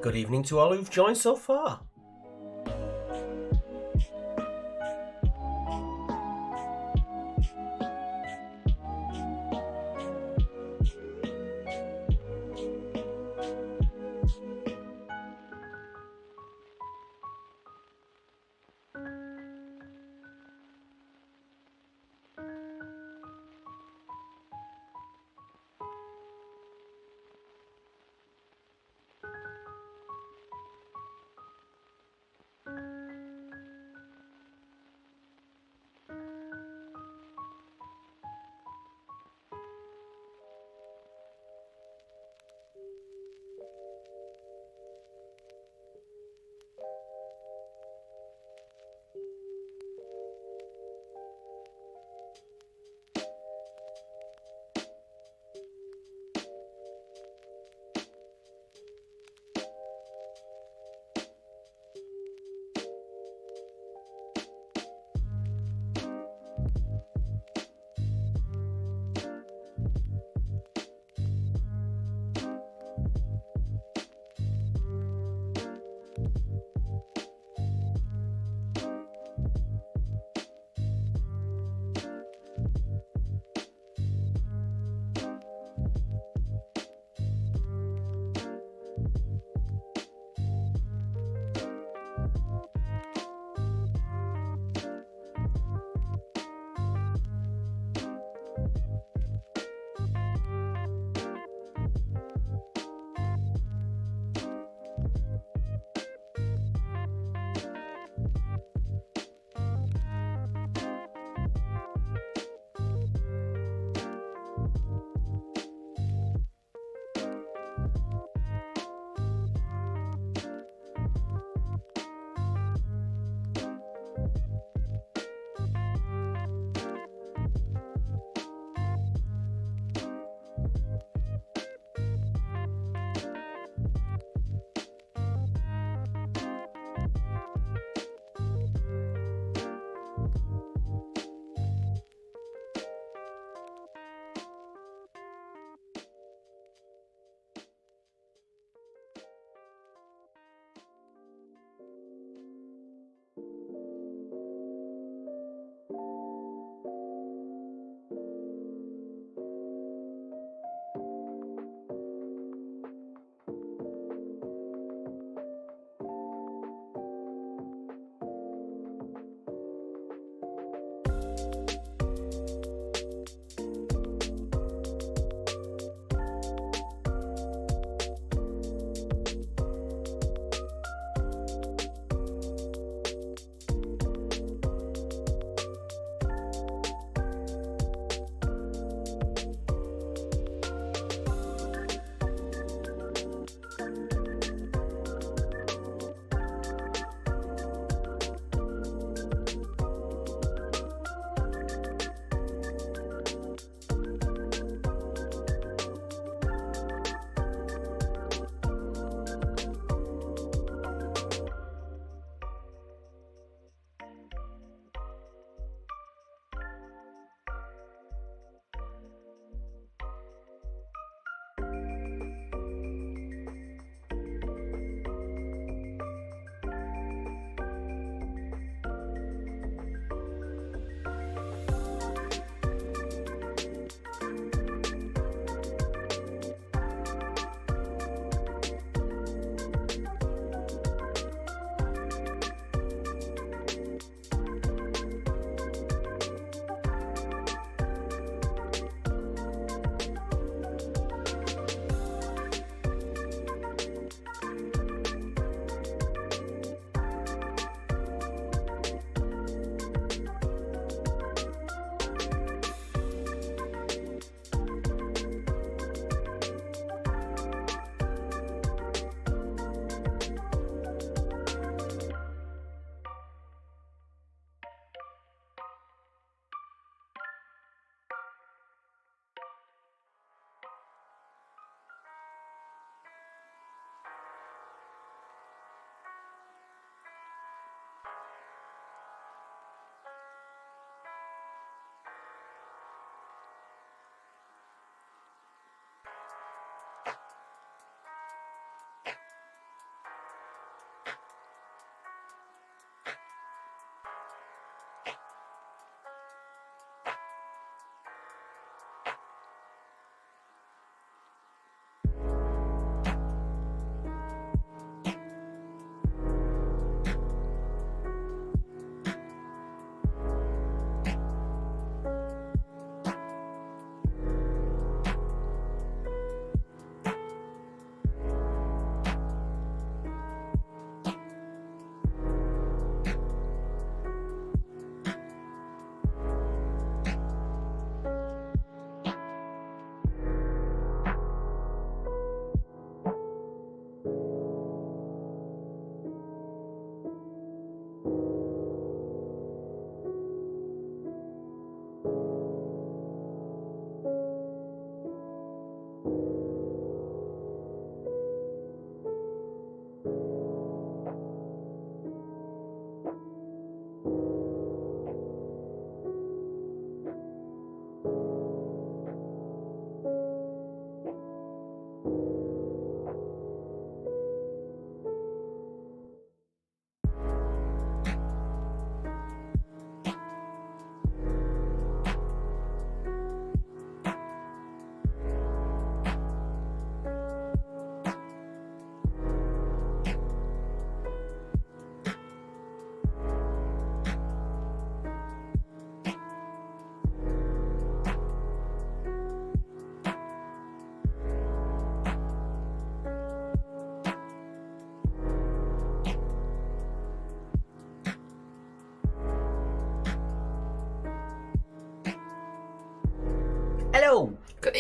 Good evening to all who've joined so far.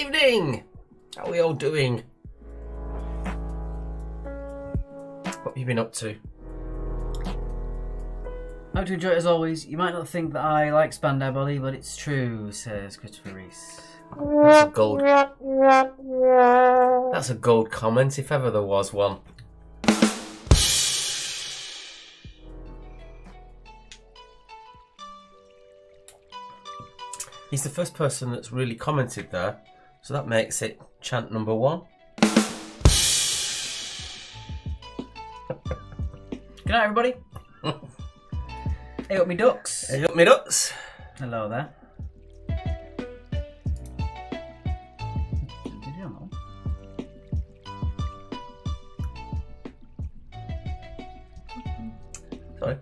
evening! How are we all doing? What have you been up to? I hope to enjoy it as always. You might not think that I like Spandau Ballet, but it's true, says Christopher Reese. That's a gold comment, if ever there was one. He's the first person that's really commented there, so that makes it chant number 1. Good night, everybody. Hey up me ducks. Hey up me ducks. Hello there. Sorry.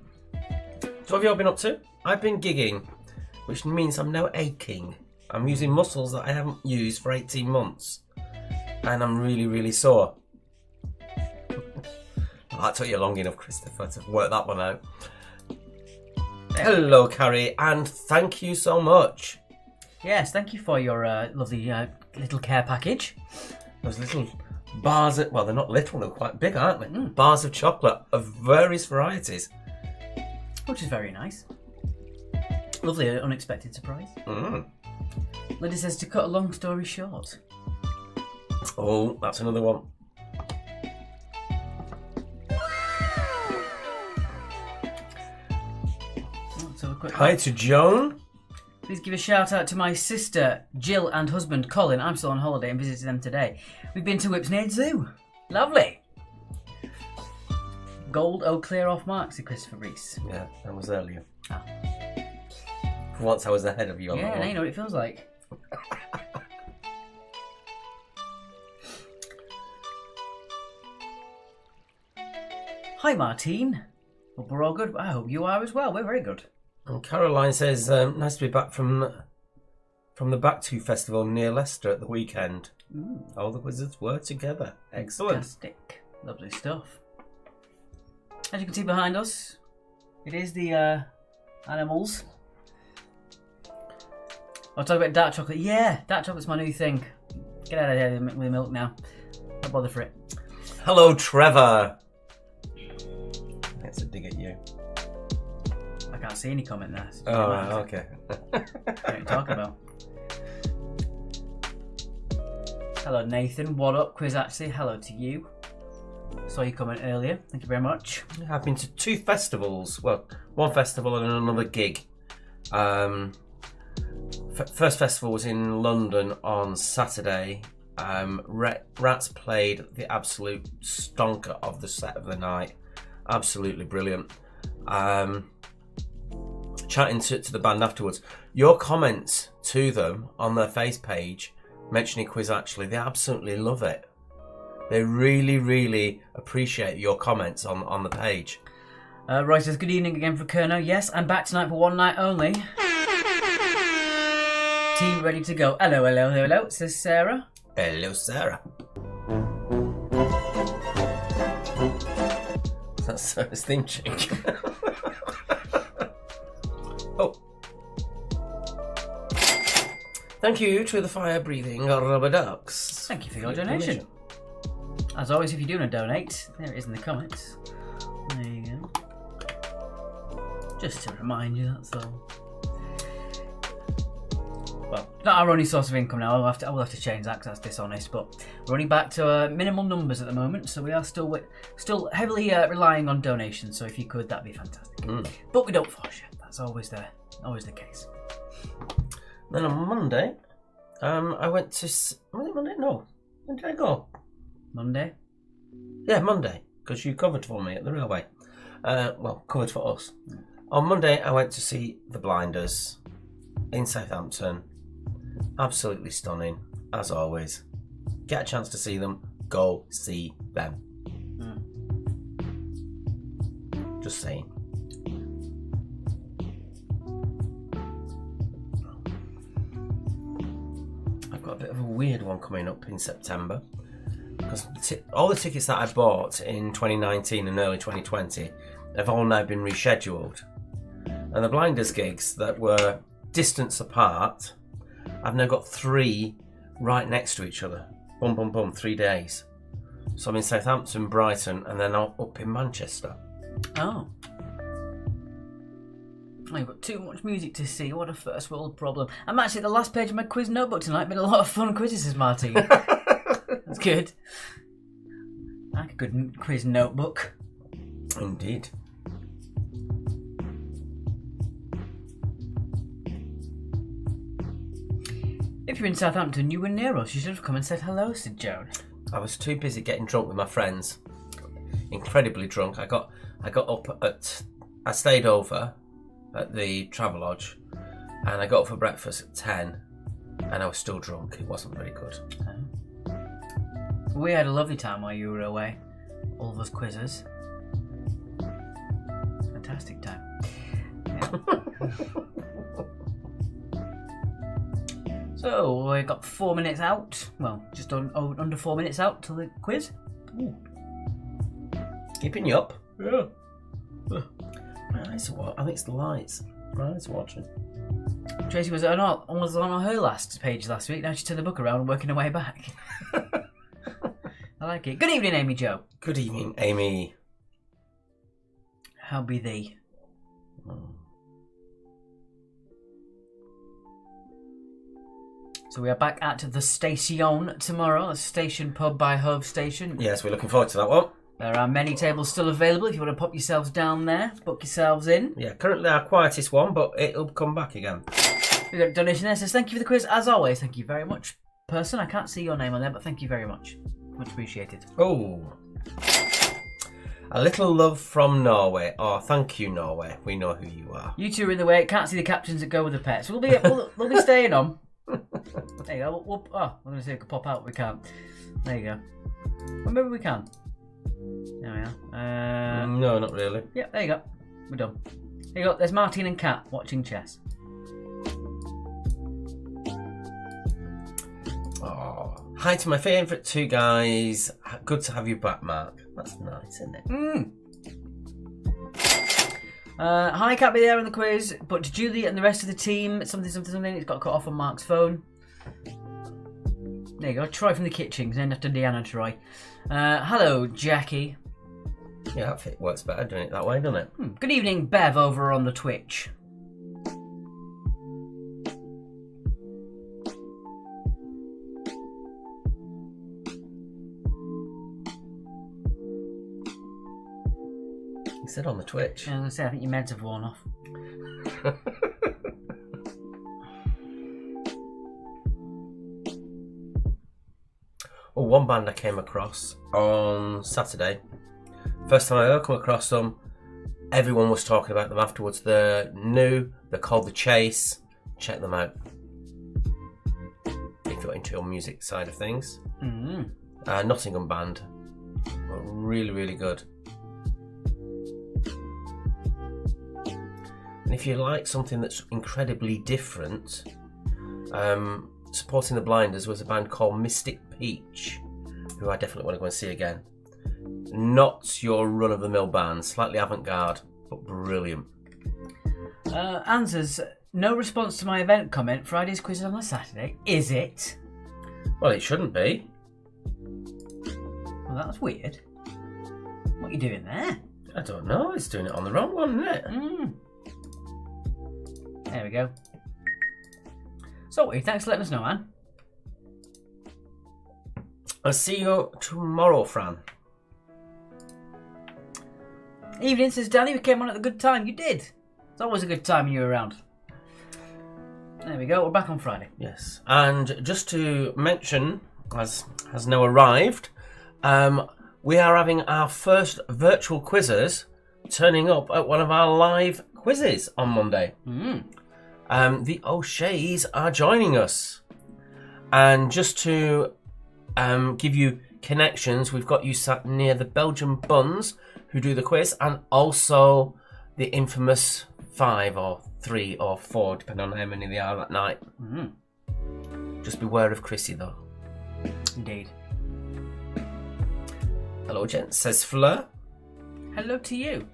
So what have you all been up to? I've been gigging, which means I'm now aching. I'm using muscles that I haven't used for 18 months. And I'm really, really sore. That took you long enough, Christopher, to work that one out. Hello, Carrie, and thank you so much. Yes, thank you for your lovely little care package. Those little bars, well, they're not little, they're quite big, aren't they? Bars of chocolate of various varieties. Which is very nice. Lovely, unexpected surprise. Lydia says, to cut a long story short. Oh, that's another one. Hi to Joan. Please give a shout out to my sister Jill and husband Colin. I'm still on holiday and visited them today. We've been to Whipsnade Zoo. Lovely. Gold, clear off marks, said Christopher Reese. Yeah, that was earlier. For once I was ahead of you on that one. Yeah, you know what it feels like. Hi Martine. Hope we're all good. I hope you are as well. We're very good. And Caroline says, nice to be back from the Back to Festival near Leicester at the weekend. All the wizards were together. Excellent. Fantastic. Lovely stuff. As you can see behind us, it is the animals. I'll talk about dark chocolate. Yeah, dark chocolate's my new thing. Get out of here with the milk now. Don't bother for it. Hello, Trevor. That's a dig at you. I can't see any comment there. So okay. What are you talking about? Hello, Nathan. What up, Quiz? Actually, hello to you. Saw your comment earlier. Thank you very much. I've been to 2 festivals. Well, one festival and another gig. First festival was in London on Saturday. Rats played the absolute stonker of the set of the night. Absolutely brilliant. Chatting to the band afterwards, your comments to them on their face page mentioning Quiz Actually, they absolutely love it. They really, really appreciate your comments on the page. Roy says, good evening again for Kerno. Yes, I'm back tonight for one night only. Team ready to go. Hello, hello, hello, says Sarah. Hello, Sarah. That's Sarah's theme change. Oh. Thank you to the fire-breathing rubber ducks. Thank you for your donation. As always, if you do want to donate, there it is in the comments. There you go. Just to remind you, that's all. Well, it's not our only source of income now. I will have to change that because that's dishonest. But we're only back to minimal numbers at the moment, so we are still heavily relying on donations. So if you could, that'd be fantastic. But we don't force you. That's always the case. Then on Monday, I went to... Was it Monday? No. When did I go? Monday? Yeah, Monday. Because you covered for me at the railway. Well, covered for us. On Monday, I went to see The Blinders in Southampton. Absolutely stunning, as always. Get a chance to see them, go see them. Just saying. I've got a bit of a weird one coming up in September. Because all the tickets that I bought in 2019 and early 2020 have all now been rescheduled. And the Blinders gigs that were distance apart, I've now got 3 right next to each other. Boom, boom, boom, 3 days. So I'm in Southampton, Brighton, and then I'm up in Manchester. Oh. I've got too much music to see. What a first world problem. I'm actually at the last page of my quiz notebook tonight. Been a lot of fun quizzes, says Martin. That's good. I like a good quiz notebook. Indeed. If you're in Southampton, you were near us. You should have come and said hello, said Joan. I was too busy getting drunk with my friends. Incredibly drunk. I got up at... I stayed over at the Travelodge, and I got up for breakfast at 10, and I was still drunk. It wasn't very good. We had a lovely time while you were away. All of us quizzes. Fantastic time. Yeah. So, we got 4 minutes out. Well, just under 4 minutes out till the quiz. Ooh. Keeping you up? Yeah. My eyes are I think it's the lights. My eyes are watching. Tracy was on her last page last week. Now she's turned the book around and working her way back. I like it. Good evening, Amy Jo. Good evening, Amy. How be thee? So we are back at the station tomorrow, a station pub by Hove Station. Yes, we're looking forward to that one. There are many tables still available if you want to pop yourselves down there, book yourselves in. Yeah, currently our quietest one, but it'll come back again. We've got a donation there, says thank you for the quiz as always. Thank you very much, person. I can't see your name on there, but thank you very much. Much appreciated. Oh. A little love from Norway. Oh, thank you, Norway. We know who you are. You two are in the way. Can't see the captions that go with the pets. We'll be staying on. There you go. I'm going to see if we can pop out. We can't. There you go. Well, maybe we can. There we are. No, not really. Yeah, there you go. We're done. There you go. There's Martin and Kat watching chess. Oh. Hi to my favourite two guys. Good to have you back, Mark. That's nice, isn't it? Hi, can't be there on the quiz, but to Julie and the rest of the team, something, it's got cut off on Mark's phone. There you go, Troy from the kitchen, named after Deanna Troy. Hello, Jackie. Yeah, that works better doing it that way, doesn't it? Good evening, Bev, over on the Twitch. You said on the Twitch. Yeah, I was going to say, I think your meds have worn off. Oh, one band I came across on Saturday. First time I ever come across them. Everyone was talking about them afterwards. They're new. They're called The Chase. Check them out if you're into your music side of things. Nottingham band. Really, really good. And if you like something that's incredibly different, supporting the Blinders was a band called Mystic Peach, who I definitely want to go and see again. Not your run-of-the-mill band, slightly avant-garde, but brilliant. Answers, no response to my event comment. Friday's quiz is on a Saturday. Is it? Well, it shouldn't be. Well, that's weird. What are you doing there? I don't know, it's doing it on the wrong one, isn't it? There we go. So, thanks for letting us know, Anne. I'll see you tomorrow, Fran. Evening, says Danny. We came on at a good time. You did. It's always a good time when you're around. There we go. We're back on Friday. Yes. And just to mention, as has now arrived, we are having our first virtual quizzes turning up at one of our live quizzes on Monday. The O'Sheas are joining us. And just to give you connections, we've got you sat near the Belgian Buns who do the quiz, and also the infamous 5 or 3 or 4, depending on how many they are that night. Just beware of Chrissy, though. Indeed. Hello, gents, says Fleur. Hello to you.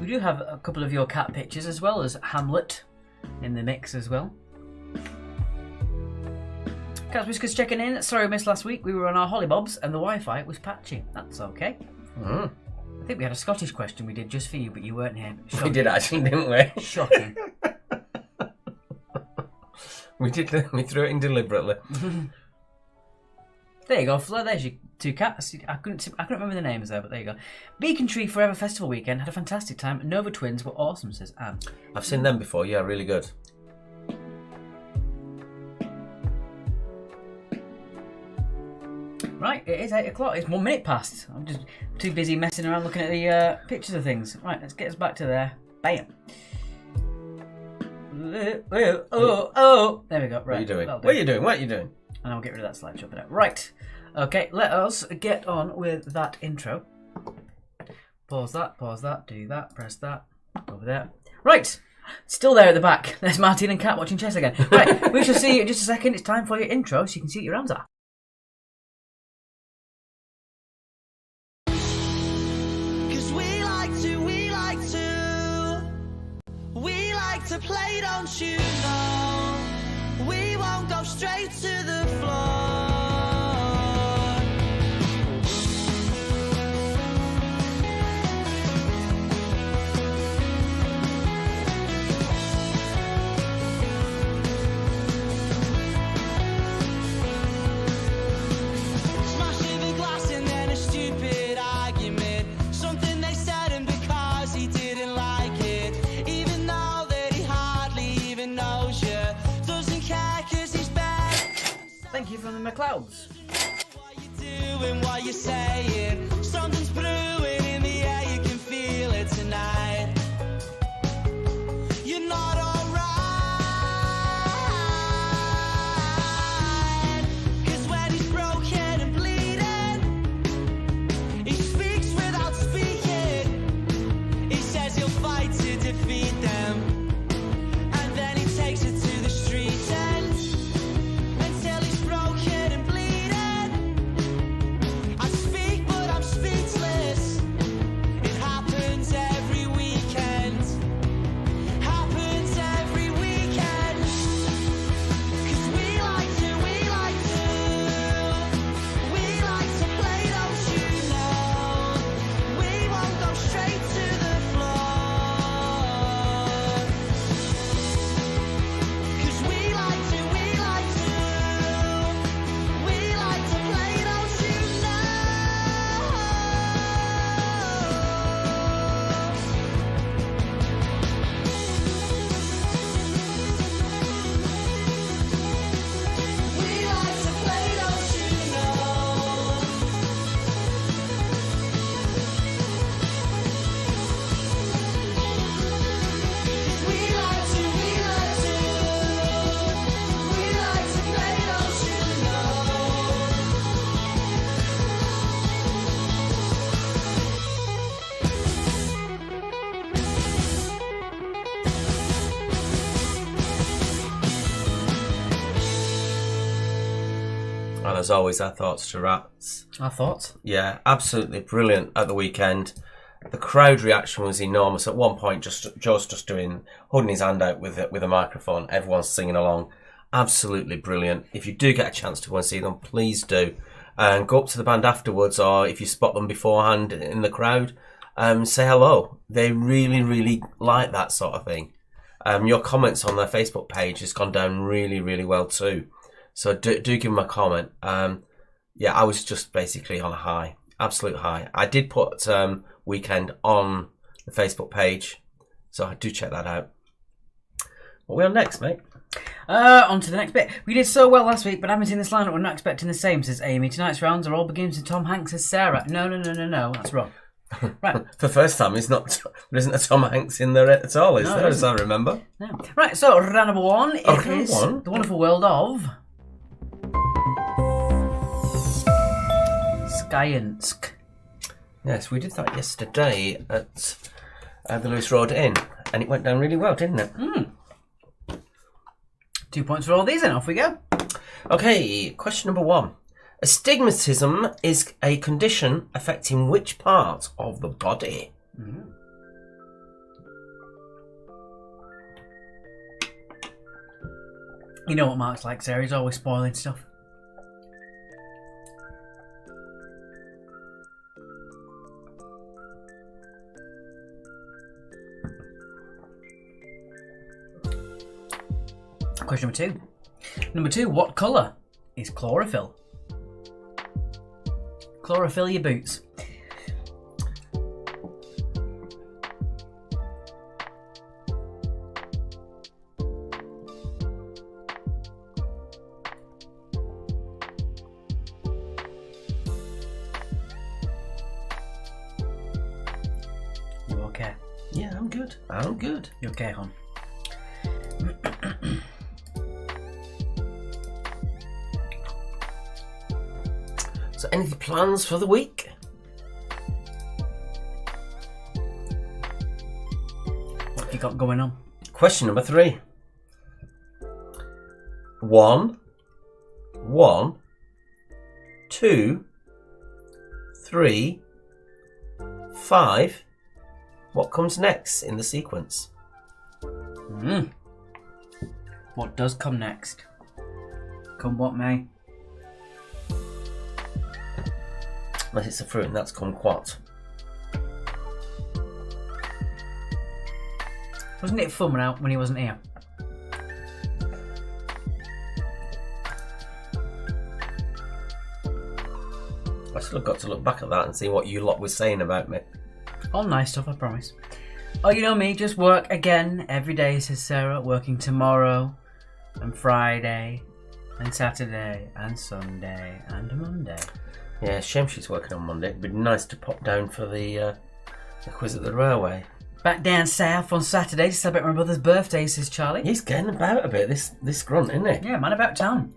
We do have a couple of your cat pictures, as well as Hamlet in the mix as well. Cat's Whiskers checking in. Sorry we missed last week. We were on our hollybobs and the Wi-Fi was patchy. That's okay. I think we had a Scottish question we did just for you, but you weren't here. Shocking. We did actually, didn't we? Shocking. We did. We threw it in deliberately. There you go, Flo. There's your 2 cats. I couldn't remember the names there, but there you go. Beacon Tree Forever Festival weekend. Had a fantastic time. Nova Twins were awesome, says Anne. I've seen them before. Yeah, really good. Right, it is 8 o'clock. It's 1 minute past. I'm just too busy messing around looking at the pictures of things. Right, let's get us back to there. Bam. Oh. There we go. Right. What are you doing? What are you doing? What are you doing? And I'll get rid of that slideshow for now. Right. Okay, let us get on with that intro. Pause that, do that, press that, over there. Right. Still there at the back. There's Martin and Kat watching chess again. Right, we shall see you in just a second. It's time for your intro so you can see what your rounds are. To play, don't you know? We won't go straight to the floor. Smashing the glass and then a stupid argument. Something they said and because he didn't like it. Even though knows you, doesn't care cause he's bad. Thank you from the McLeods. What you doing, what you saying? Something's brewing in the air, you can feel it tonight. You're not alright. Cause when he's broken and bleeding, he speaks without speaking. He says he'll fight to defeat them. Takes it to the street end until he's broken and bleeding. I speak, but I'm speechless. It happens every weekend. Happens every weekend. Cause we like to play, don't you know? We won't go straight to the floor. And as always, our thoughts to rats. Our thoughts? Yeah, absolutely brilliant at the weekend. The crowd reaction was enormous. At one point, Joe's just holding his hand out with a microphone. Everyone's singing along. Absolutely brilliant. If you do get a chance to go and see them, please do. And go up to the band afterwards, or if you spot them beforehand in the crowd, say hello. They really, really like that sort of thing. Your comments on their Facebook page has gone down really, really well too. So do give them a comment. Yeah, I was just basically on a high, absolute high. I did put weekend on the Facebook page, so I do check that out. What are we on next, mate? On to the next bit. We did so well last week, but having seen this lineup, we're not expecting the same, says Amy. Tonight's rounds are all begins with Tom Hanks as Sarah. No, that's wrong. Right. For the first time, there isn't a Tom Hanks in there at all, is there, as I remember? No. Right, so round number one is The Wonderful World of Skyensk. Yes, we did that yesterday at the Lewis Road Inn, and it went down really well, didn't it? 2 points for all these, and off we go. Okay, question number one. Astigmatism is a condition affecting which part of the body? You know what Mark's like, Sarah. He's always spoiling stuff. Question number 2. Number 2, what colour is chlorophyll? Chlorophyll your boots. You okay? Yeah, I'm good. I'm good. You okay, hon? So, any plans for the week? What have you got going on? Question number 3. 1, 1, 2, 3, 5. What comes next in the sequence? What does come next? Come what may. Unless it's a fruit, and that's kumquat. Wasn't it fun when he wasn't here? I still got to look back at that and see what you lot were saying about me. All nice stuff, I promise. Oh, you know me, just work again every day, says Sarah. Working tomorrow, and Friday, and Saturday, and Sunday, and Monday. Yeah, shame she's working on Monday. It'd be nice to pop down for the quiz at the railway. Back down south on Saturday to celebrate my brother's birthday, says Charlie. He's getting about a bit, this grunt, isn't he? Yeah, man about town.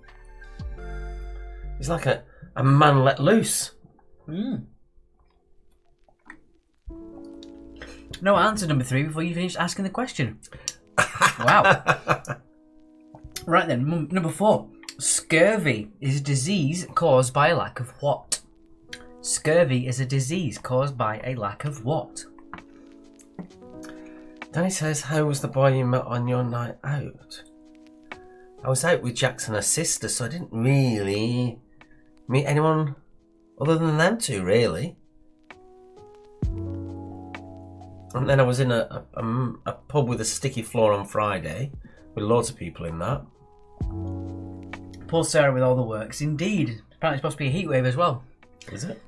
He's like a man let loose. No answer number 3 before you finish asking the question. Wow. Right then, number 4. Scurvy is a disease caused by a lack of what? Scurvy is a disease caused by a lack of what? Danny says, how was the boy you met on your night out? I was out with Jackson and her sister, so I didn't really meet anyone other than them two, really. And then I was in a pub with a sticky floor on Friday, with loads of people in that. Poor Sarah with all the works. Indeed. Apparently it's supposed to be a heatwave as well. Is it?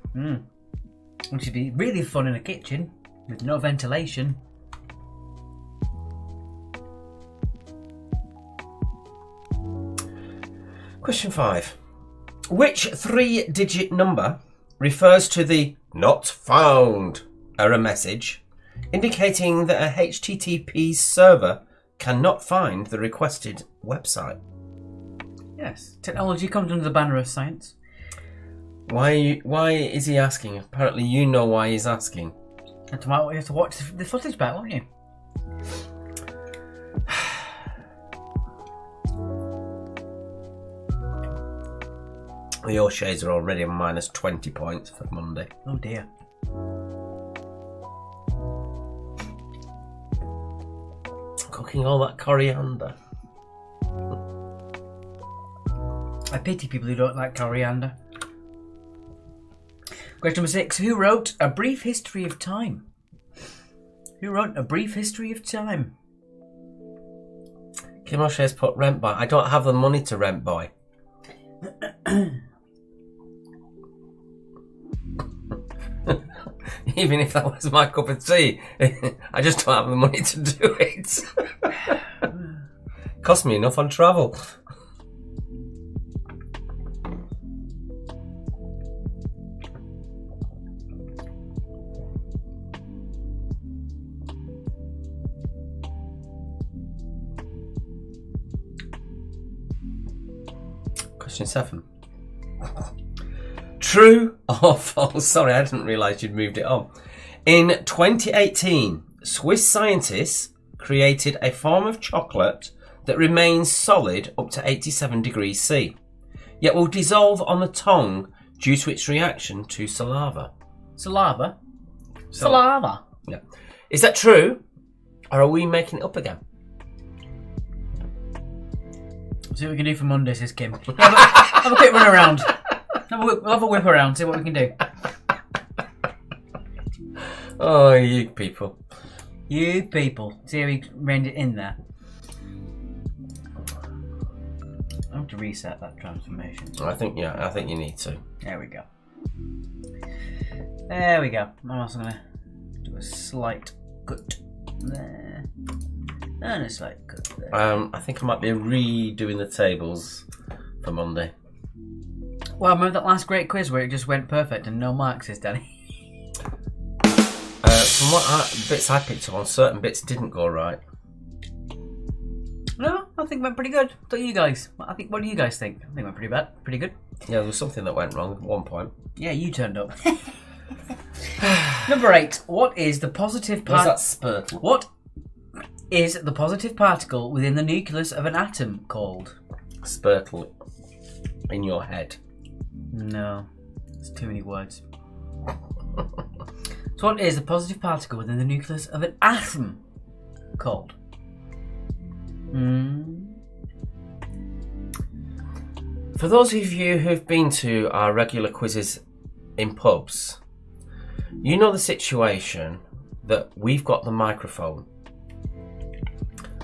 Which would be really fun in a kitchen, with no ventilation. Question 5. Which 3-digit number refers to the not found error message indicating that a HTTP server cannot find the requested website? Yes. Technology comes under the banner of science. Why is he asking? Apparently you know why he's asking. And tomorrow you have to watch the footage back, won't you? The O'Sheas are already on minus 20 points for Monday. Oh dear. Cooking all that coriander. I pity people who don't like coriander. Question number 6. Who wrote A Brief History of Time? Who wrote A Brief History of Time? Kim O'Shea's put Rent Boy. I don't have the money to Rent Boy. Even if that was my cup of tea, I just don't have the money to do it. Cost me enough on travel. Question 7. True or false? Sorry, I didn't realise you'd moved it on. In 2018, Swiss scientists created a form of chocolate that remains solid up to 87 degrees C, yet will dissolve on the tongue due to its reaction to saliva. Saliva? Saliva? Yeah. Is that true, or are we making it up again? See what we can do for Monday, says Kim. Have a quick run around. We'll have a whip around, see what we can do. Oh, you people. You people. See how we reined it in there. to reset that transformation. I think you need to. There we go. There we go. I'm also going to do a slight cut there. And a slight cut there. I think I might be redoing the tables for Monday. Well, remember that last great quiz where it just went perfect and no marks, Danny? From what bits I picked up on, certain bits didn't go right. No, I think it went pretty good. What do you guys think? I think it went pretty bad. Pretty good. Yeah, there was something that went wrong at one point. Yeah, you turned up. Number 8. What is the positive Was that spurtle? What is the positive particle within the nucleus of an atom called? Spurtle in your head. No, it's too many words. So what is the positive particle within the nucleus of an atom called? For those of you who've been to our regular quizzes in pubs, you know the situation that we've got the microphone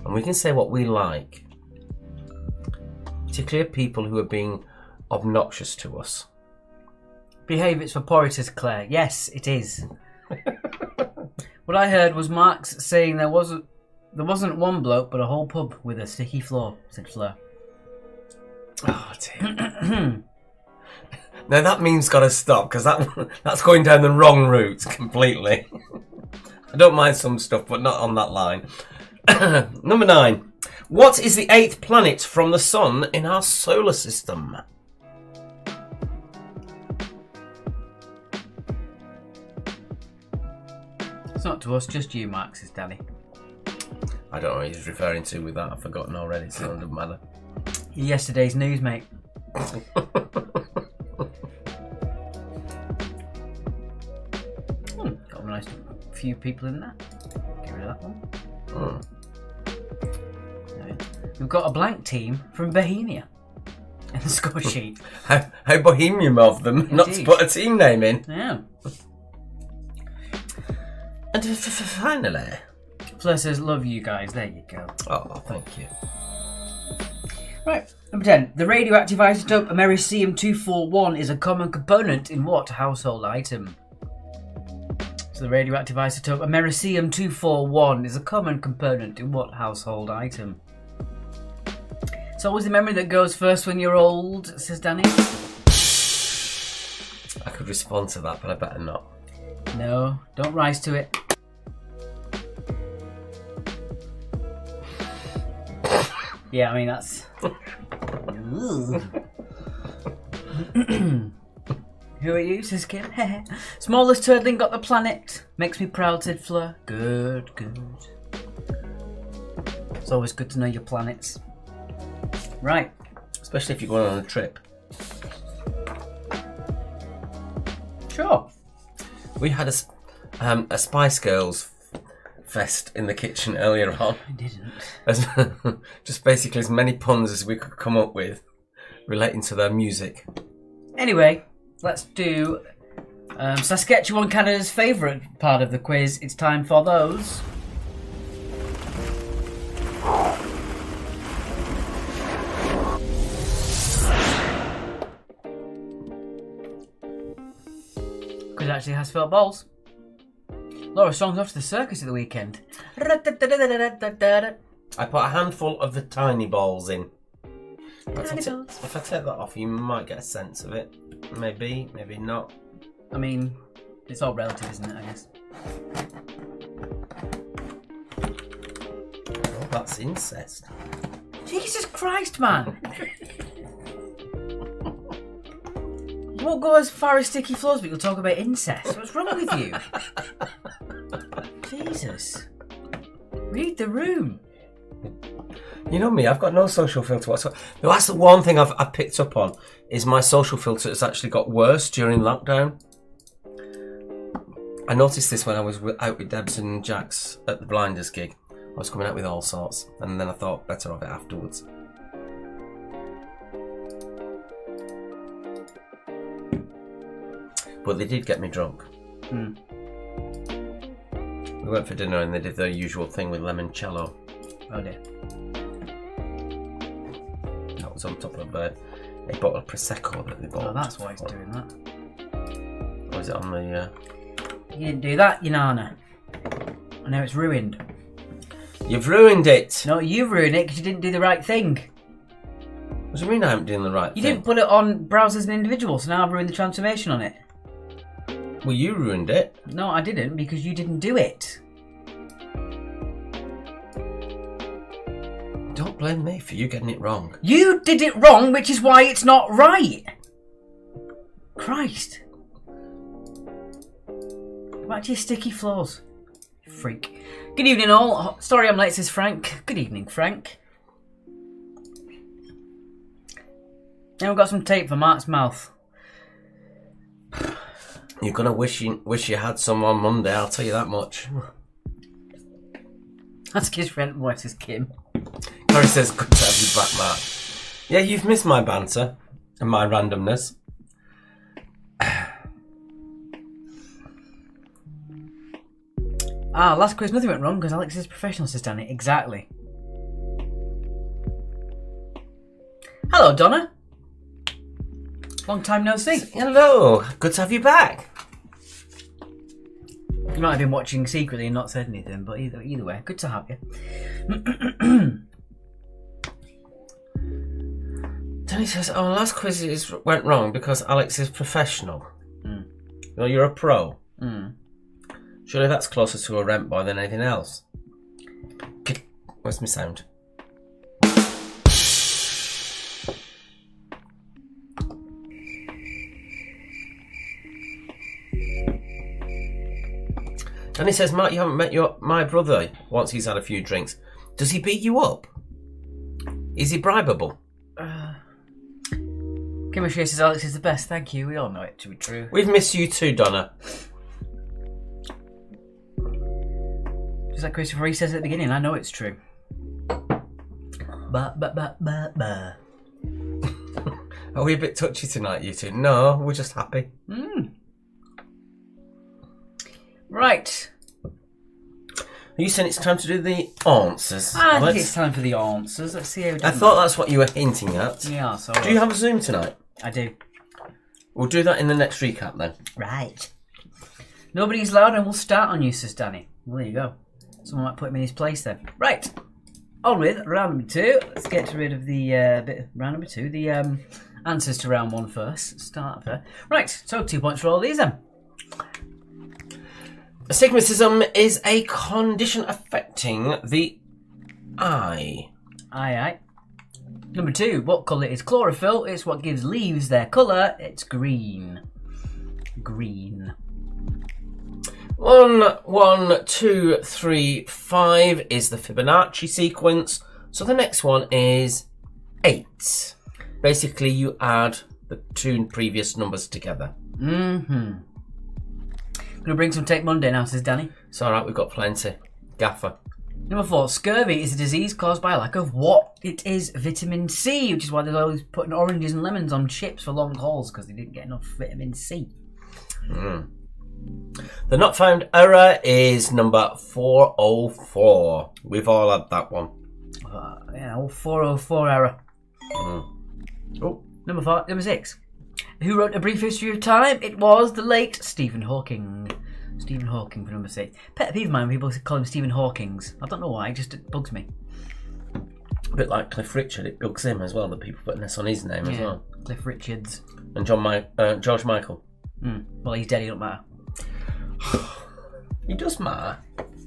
and we can say what we like, particularly people who are being obnoxious to us. Behave, it's for porters, Claire. Yes, it is. What I heard was Marx saying there wasn't one bloke but a whole pub with a sticky floor, said Fleur. Oh dear. Now that meme's got to stop because that's going down the wrong route completely. I don't mind some stuff, but not on that line. Number 9. What is the 8th planet from the Sun in our solar system? It's not to us, just you, Marx, is Danny. I don't know what he's referring to with that. I've forgotten already, so it doesn't matter. Yesterday's news, mate. Got a nice few people in there. Get rid of that one. We've got a blank team from Bohemia in the score sheet. How bohemian of them not to put a team name in. Yeah. And finally, Fleur says, love you guys. There you go. oh, thank you. Right. Number 10. The radioactive isotope americium-241 is a common component in what household item? So the radioactive isotope americium-241 is a common component in what household item? It's always the memory that goes first when you're old, says Danny. I could respond to that, but I better not. No, don't rise to it. Yeah, I mean, that's... Who are you, says Kim? Smallest turtling got the planet. Makes me proud, said Fleur. Good, good. It's always good to know your planets. Right. Especially if you're going on a trip. Sure. We had a Spice Girls fest in the kitchen earlier on. I didn't. Just basically as many puns as we could come up with relating to their music. Anyway, let's do Saskatchewan, Canada's favourite part of the quiz. It's time for those. Quiz actually has 4 balls. Laura Strong's off to the circus at the weekend. I put a handful of the tiny balls in. If I take that off, you might get a sense of it. Maybe, maybe not. I mean, it's all relative, isn't it, I guess? Oh, that's incest. Jesus Christ, man! You won't go as far as sticky floors, but you'll talk about incest. What's wrong with you? Jesus. Read the room. You know me, I've got no social filter whatsoever. That's the one thing I've picked up on, is my social filter has actually got worse during lockdown. I noticed this when I was out with Debs and Jax at the Blinders gig. I was coming out with all sorts, and then I thought better of it afterwards. But they did get me drunk. Mm. We went for dinner and they did their usual thing with limoncello. Oh dear. That was on top of a bottle of Prosecco that they bought. Oh, that's why he's doing that. Or is it on the... You didn't do that, you nana. I know it's ruined. You've ruined it! No, you've ruined it because you didn't do the right thing. What do you mean I haven't done the right You thing? didn't put it on browse as an individual, so now I've ruined the transformation on it. Well, you ruined it. No, I didn't, because you didn't do it. Don't blame me for you getting it wrong. You did it wrong, which is why it's not right. Christ. Go back to your sticky floors. You freak. Good evening all. Sorry I'm late, says Frank. Good evening, Frank. Now we've got some tape for Mark's mouth. You're gonna wish you had some on Monday, I'll tell you that much. Ask his friend what is Kim. Harry says, good to have you back, Mark. Yeah, you've missed my banter and my randomness. Last quiz, nothing went wrong because Alex is professional, says Danny. Exactly. Hello, Donna. Long time no see. Hello, good to have you back. You might have been watching secretly and not said anything, but either way, good to have you. Danny says, oh, last quiz went wrong because Alex is professional. Well, you're a pro. Surely that's closer to a rent boy than anything else. Where's my sound? And he says, Mark, you haven't met my brother once he's had a few drinks. Does he beat you up? Is he bribable? Kim says Alex is the best. Thank you. We all know it to be true. We've missed you too, Donna. Just like Christopher, he says at the beginning, I know it's true. Ba. Are we a bit touchy tonight, you two? No, we're just happy. Right. Are you saying it's time to do the answers? I think it's time for the answers. Let's see how we do. I thought that's what you were hinting at. Yeah, so. Do you have a Zoom tonight? I do. We'll do that in the next recap then. Right. Nobody's loud and we'll start on you, says Danny. Well, there you go. Someone might put him in his place then. Right. On with round number 2. Let's get rid of the round number 2. The answers to round 1 first. Start there. Right. So 2 points for all these then. Astigmatism is a condition affecting the eye. Aye. Number 2. What colour is chlorophyll? It's what gives leaves their colour. It's green. Green. 1, 1, 2, 3, 5 is the Fibonacci sequence. So the next one is 8. Basically, you add the 2 previous numbers together. Gonna bring some tape Monday now, says Danny. It's alright, we've got plenty. Gaffer. Number 4. Scurvy is a disease caused by a lack of what? It is vitamin C, which is why they're always putting oranges and lemons on ships for long hauls because they didn't get enough vitamin C. The not found error is number 404. We've all had that one. Yeah, 404 error. Oh, Number 6. Who wrote A Brief History of Time? It was the late Stephen Hawking. Stephen Hawking for number 6. Pet peeve of mine when people call him Stephen Hawkings. I don't know why, it bugs me. a bit like Cliff Richard, it bugs him as well that people put this on his name as well. Cliff Richards. And George Michael. Well, he's dead, he don't matter. He does matter.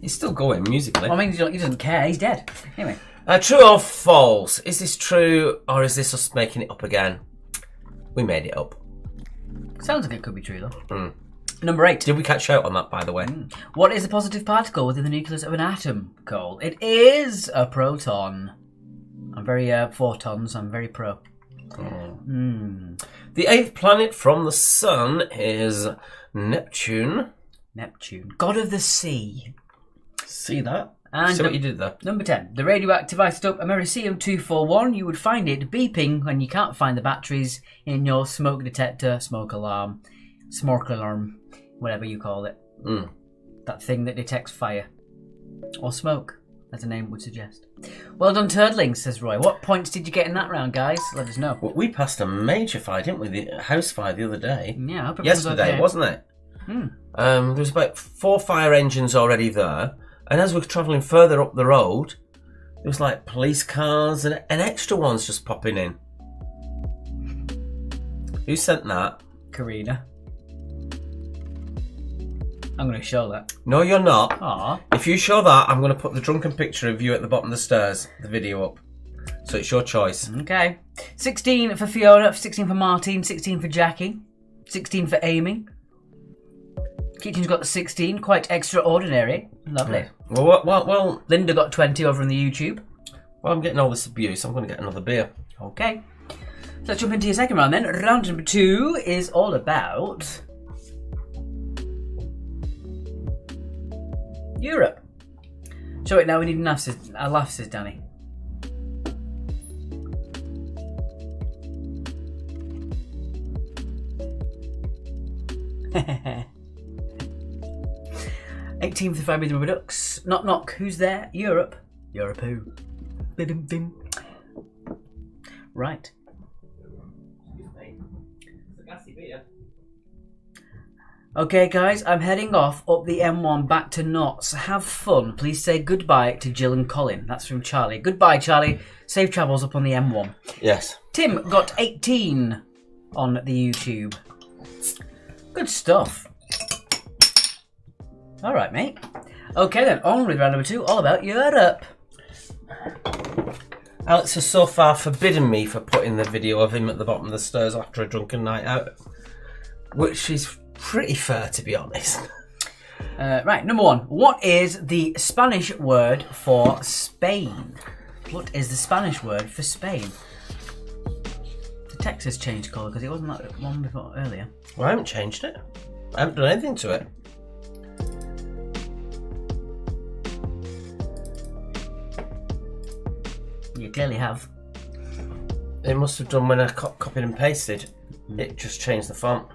He's still going musically. Well, I mean, he doesn't care, he's dead. Anyway. True or false? Is this true or is this us making it up again? We made it up. Sounds like it could be true, though. Number 8. Did we catch out on that, by the way? What is a positive particle within the nucleus of an atom called? It is a proton. I'm very photons. I'm very pro. The 8th planet from the sun is Neptune. Neptune. God of the sea. See that? And See what you did there? Number 10. The radioactive isotope americium-241. You would find it beeping when you can't find the batteries in your smoke detector, smoke alarm, whatever you call it. That thing that detects fire. Or smoke. as the name would suggest. Well done, Turdling, says Roy. What points did you get in that round, guys? Let us know. Well, we passed a major fire, didn't we? The house fire the other day. Yeah, I hope it Yesterday, was okay. wasn't it? There was about 4 fire engines already there, and as we were travelling further up the road, there was like police cars and extra ones just popping in. Who sent that? Karina. I'm going to show that. No, you're not. Aww. If you show that, I'm going to put the drunken picture of you at the bottom of the stairs, the video up. So it's your choice. Okay. 16 for Fiona, 16 for Martine, 16 for Jackie, 16 for Amy. Kitchen's got 16, quite extraordinary. Lovely. Yeah. Well, Linda got 20 over on the YouTube. Well, I'm getting all this abuse. I'm going to get another beer. Okay. So let's jump into your second round then. Round number 2 is all about Europe. Show it now, we need a laugh, says Danny. Hehehe. 18 for the Fire Breathing Rubber Ducks. Knock knock, who's there? Europe. Europe who? Bim bim. Right. Okay guys, I'm heading off up the M1 back to Notts. Have fun. Please say goodbye to Jill and Colin. That's from Charlie. Goodbye Charlie. Safe travels up on the M1. Yes. Tim got 18 on the YouTube. Good stuff. Alright, mate. Okay then, on with round number 2, all about Europe. Alex has so far forbidden me for putting the video of him at the bottom of the stairs after a drunken night out, which is pretty fair, to be honest. Right, number 1. What is the Spanish word for Spain? What is the Spanish word for Spain? The text has changed colour because it wasn't like the one before earlier. Well, I haven't changed it. I haven't done anything to it. You clearly have. It must have done when I copied and pasted. It just changed the font.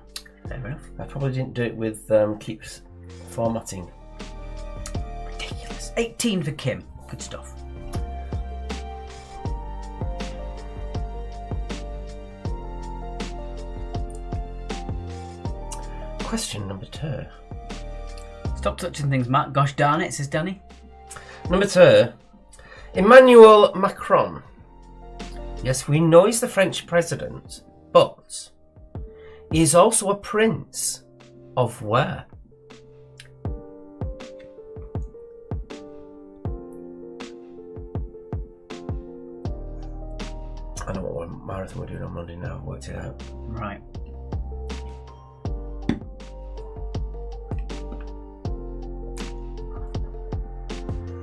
Fair enough. I probably didn't do it with keeps formatting. Ridiculous. 18 for Kim. Good stuff. Question number 2. Stop touching things, Matt. Gosh darn it, says Danny. Number 2. Emmanuel Macron. Yes, we know he's the French president, but he is also a prince of where? I know what marathon we're doing on Monday now. I've worked it out. Right.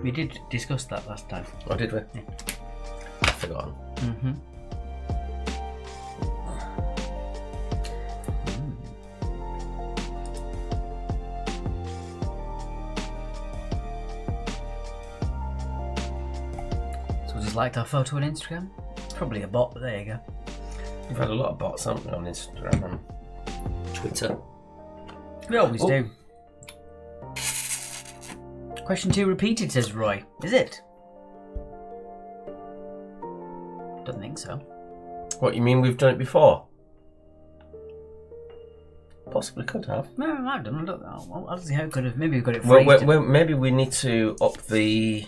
We did discuss that last time. Oh, did we? Yeah. I've forgotten. Mm-hmm. So just liked our photo on Instagram? Probably a bot, but there you go. We've had a lot of bots, haven't we, on Instagram and Twitter. We always do. Question 2 repeated, says Roy. Is it? Don't think so. What, you mean we've done it before? Possibly could have. No, I don't know. I'll see how it could have. Maybe we got it phrased. Maybe we need to up the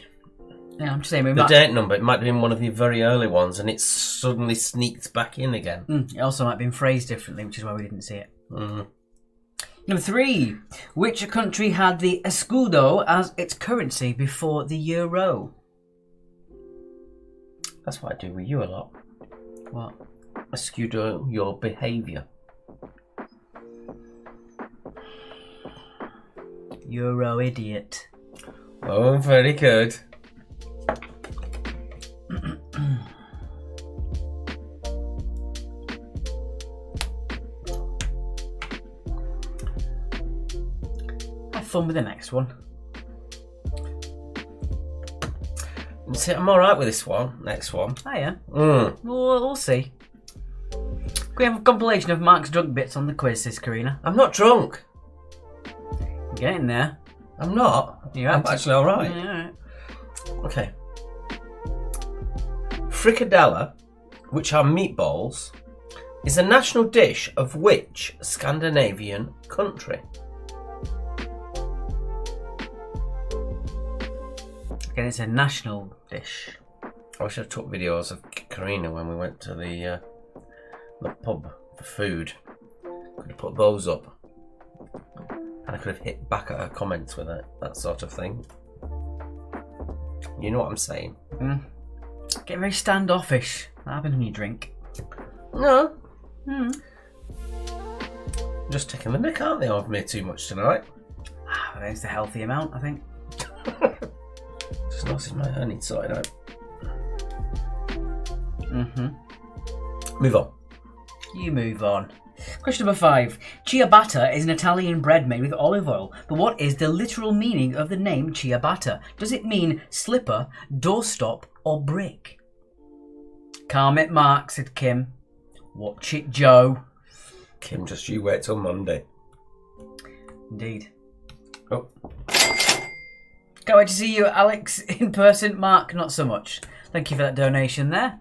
Yeah, I'm just saying. the date number. It might have been one of the very early ones and it's suddenly sneaked back in again. It also might have been phrased differently, which is why we didn't see it. Mm. Number 3. Which country had the escudo as its currency before the euro? That's what I do with you a lot. What? Escudo your behaviour. Euro idiot. Oh, very good. Have fun with the next one. See, I'm alright with this one. Next one. Oh yeah. Mm. We'll see. Can we have a compilation of Mark's drunk bits on the quiz, says Karina? I'm not drunk. Get in there. I'm not. You're I'm actually alright. Yeah, all right. Okay. Fricadella, which are meatballs, is a national dish of which Scandinavian country? Again, it's a national dish. I wish I took videos of Karina when we went to the pub for food. Could have put those up. And I could have hit back at her comments with it, that sort of thing. You know what I'm saying? Getting very standoffish. That happens when you drink. No. Just taking the mick, aren't they? I've made too much tonight. It's the healthy amount, I think. Just noticed my hair needs sorting out. Move on. You move on. Question number 5. Ciabatta is an Italian bread made with olive oil, but what is the literal meaning of the name ciabatta? Does it mean slipper, doorstop, or brick? Calm it, Mark, said Kim. Watch it, Joe. Kim, just you wait till Monday. Indeed. Oh. Can't wait to see you, Alex, in person. Mark, not so much. Thank you for that donation there.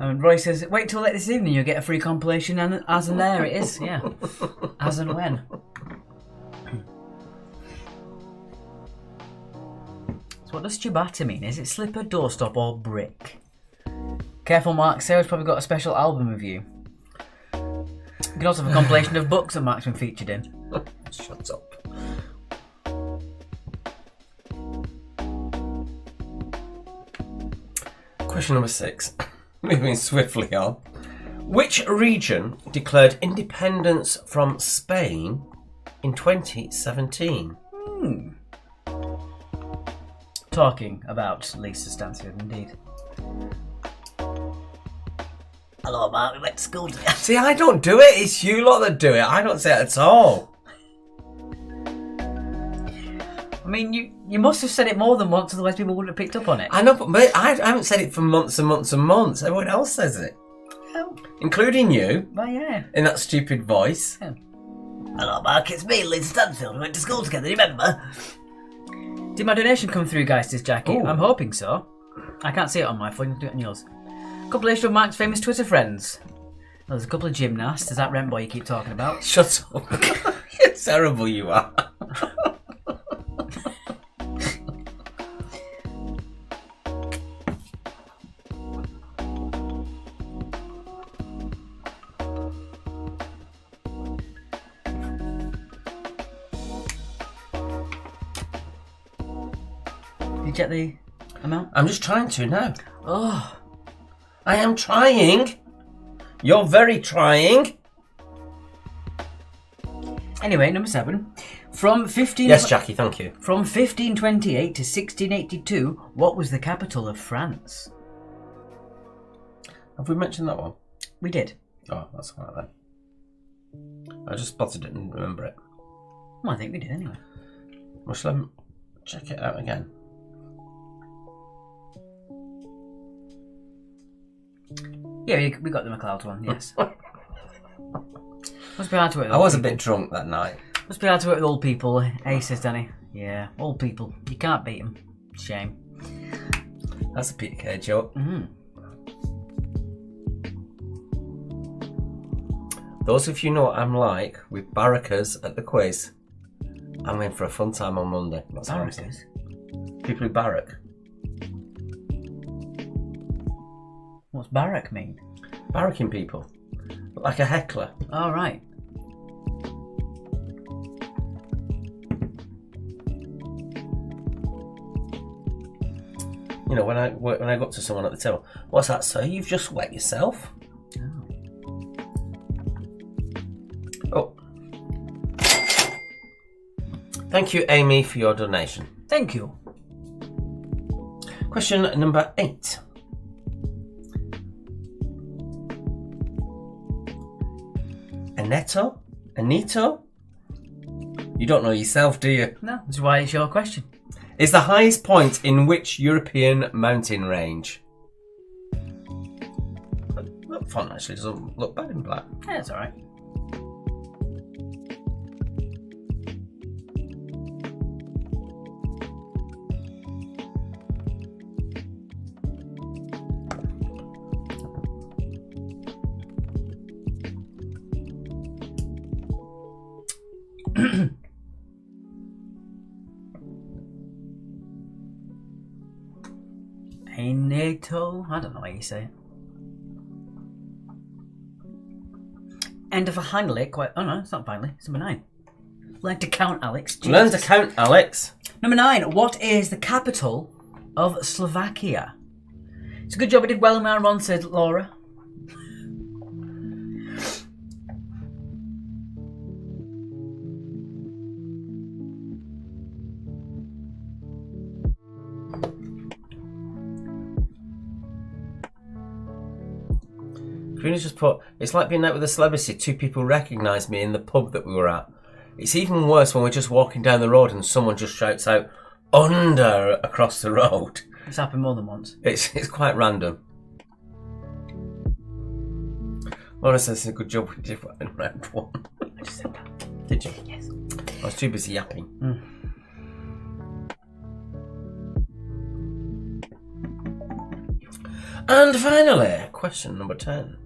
And Roy says, wait till late this evening, you'll get a free compilation, and as and there it is, yeah. As and when. So what does ciabatta mean? Is it slipper, doorstop, or brick? Careful, Mark. Sarah's probably got a special album of you. You can also have a compilation of books that Mark's been featured in. Shut up. Question number 6. Moving swiftly on. Which region declared independence from Spain in 2017? Talking about Lisa Stansfield, indeed. Hello, Mark. We went to school together. See, I don't do it. It's you lot that do it. I don't say it at all. I mean, you must have said it more than once, otherwise people wouldn't have picked up on it. I know, but I haven't said it for months and months and months. Everyone else says it. Oh. Including you. Well, yeah. In that stupid voice. Yeah. Hello, Mark. It's me, Lisa Stansfield. We went to school together, remember? Did my donation come through, guys, this jacket? Ooh. I'm hoping so. I can't see it on my phone. You can do it on yours. Compilation of Mark's famous Twitter friends. Well, there's a couple of gymnasts. There's that rent boy you keep talking about. Shut up. You're terrible, you are. Did you get the amount? I'm just trying to now. Oh. I am trying. You're very trying. Anyway, number 7. From 15... Yes, Jackie, thank you. From 1528 to 1682, what was the capital of France? Have we mentioned that one? We did. Oh, that's all right then. I just spotted it and remember it. Well, I think we did anyway. Well, shall I check it out again? Yeah, we got the McLeod one, yes. Must be hard to work with I was a old people. bit drunk that night. Must be hard to work with old people, eh, says Danny. Yeah, old people. You can't beat them. Shame. That's a Peter Kay joke. Those of you know what I'm like with barrackers at the quiz. I'm in for a fun time on Monday. That's what I'm saying. Barrackers? People who barrack. What's barrack mean? Barracking people. Like a heckler. Oh, right. You know, when I go up to someone at the table, what's that, sir? You've just wet yourself. Oh. Thank you, Amy, for your donation. Thank you. Question number 8. Anito? You don't know yourself, do you? No, that's why it's your question. Is the highest point in which European mountain range? That font actually doesn't look bad in black. Yeah, it's alright. Nato. I don't know how you say it. End of a finally. Quite. Oh no, it's not finally. It's number 9. Learn to count, Alex. Jesus. Learn to count, Alex. Number 9. What is the capital of Slovakia? It's a good job I did well in my run, said Laura. Karina's just put, it's like being out with a celebrity. 2 people recognised me in the pub that we were at. It's even worse when we're just walking down the road and someone just shouts out, under, across the road. It's happened more than once. It's quite random. Laura says it's a good job we did in round 1. I just said that. Did you? Yes. I was too busy yapping. And finally, question number 10.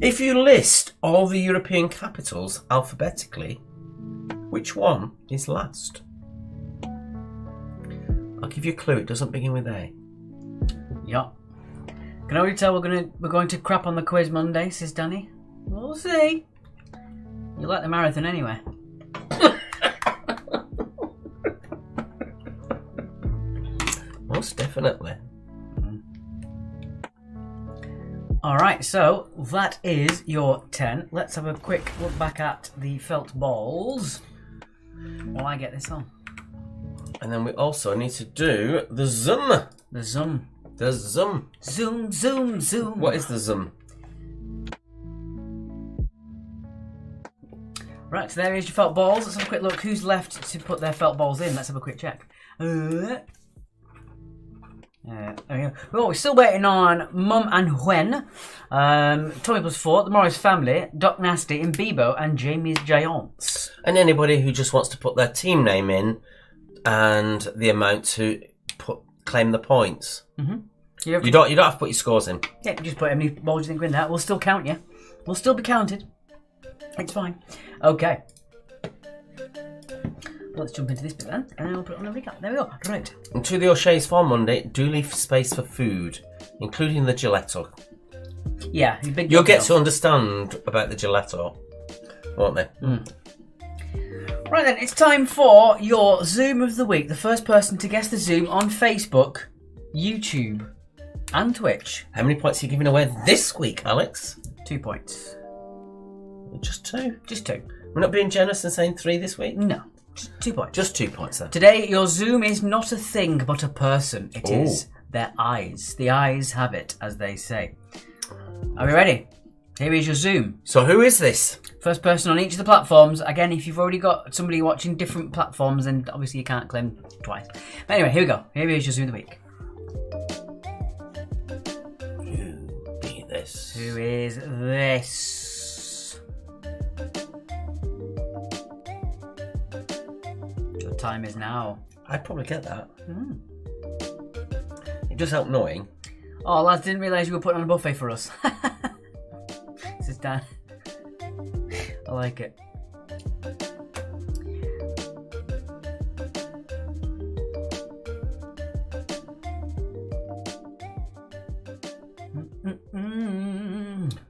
If you list all the European capitals alphabetically, which one is last? I'll give you a clue. It doesn't begin with A. Yeah. Can I already tell we're going to crap on the quiz Monday, says Danny. We'll see. You like the marathon anyway. Most definitely. Alright, so that is your 10. Let's have a quick look back at the felt balls while I get this on. And then we also need to do the zoom. The zoom. The zoom. Zoom, zoom, zoom. What is the zoom? Right, so there is your felt balls. Let's have a quick look who's left to put their felt balls in. Let's have a quick check. There we go. Well, we're still waiting on Mum and Hwen, Tommy Plus 4, the Morris family, Doc Nasty, and Bebo, and Jamie's Giants. And anybody who just wants to put their team name in and the amount to claim the points. Mm-hmm. You don't have to put your scores in. Yeah, just put how many balls you think are in that. We'll still count you. We'll still be counted. It's fine. Okay. Let's jump into this bit then, and then we'll put it on the recap. There we go. Right. And to the O'Shea's for Monday, do leave space for food, including the gelato. Yeah, big. You'll get to understand about the gelato, won't they? Right then, it's time for your Zoom of the week. The first person to guess the Zoom on Facebook, YouTube, and Twitch. How many points are you giving away this week, Alex? 2 points. Just 2? Just 2. We're not being generous and saying 3 this week? No. 2 points. Just 2 points then. Today, your Zoom is not a thing, but a person. It is their eyes. The eyes have it, as they say. Are we ready? Here is your Zoom. So who is this? First person on each of the platforms. Again, if you've already got somebody watching different platforms, then obviously you can't claim twice. But anyway, here we go. Here is your Zoom of the week. Who be this? Who is this? Your time is now. I'd probably get that. It does help knowing. Oh, lads, didn't realise you were putting on a buffet for us. This is Dan. I like it.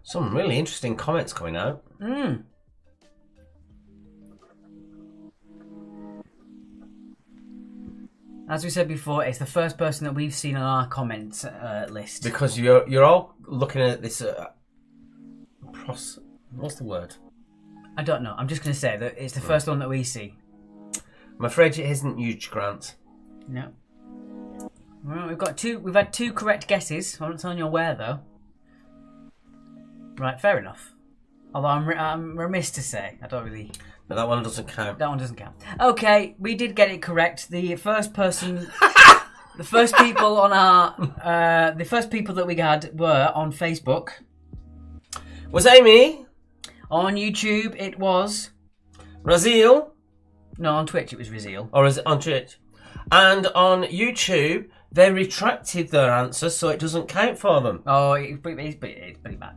Some really interesting comments coming out. As we said before, it's the first person that we've seen on our comments list. Because you're all looking at this. What's the word? I don't know. I'm just going to say that it's the first one that we see. I'm afraid it isn't huge, Grant. No. Well, we've had 2 correct guesses. I'm not telling you where though. Right, fair enough. Although I'm remiss to say, I don't really. But that one doesn't count. That one doesn't count. Okay, we did get it correct. The first person, the first people on our, the first people that we had were on Facebook. Was Amy? On YouTube, it was Raziel? No, on Twitch it was Raziel. Or is it on Twitch? And on YouTube, they retracted their answer, so it doesn't count for them. Oh, it's pretty bad.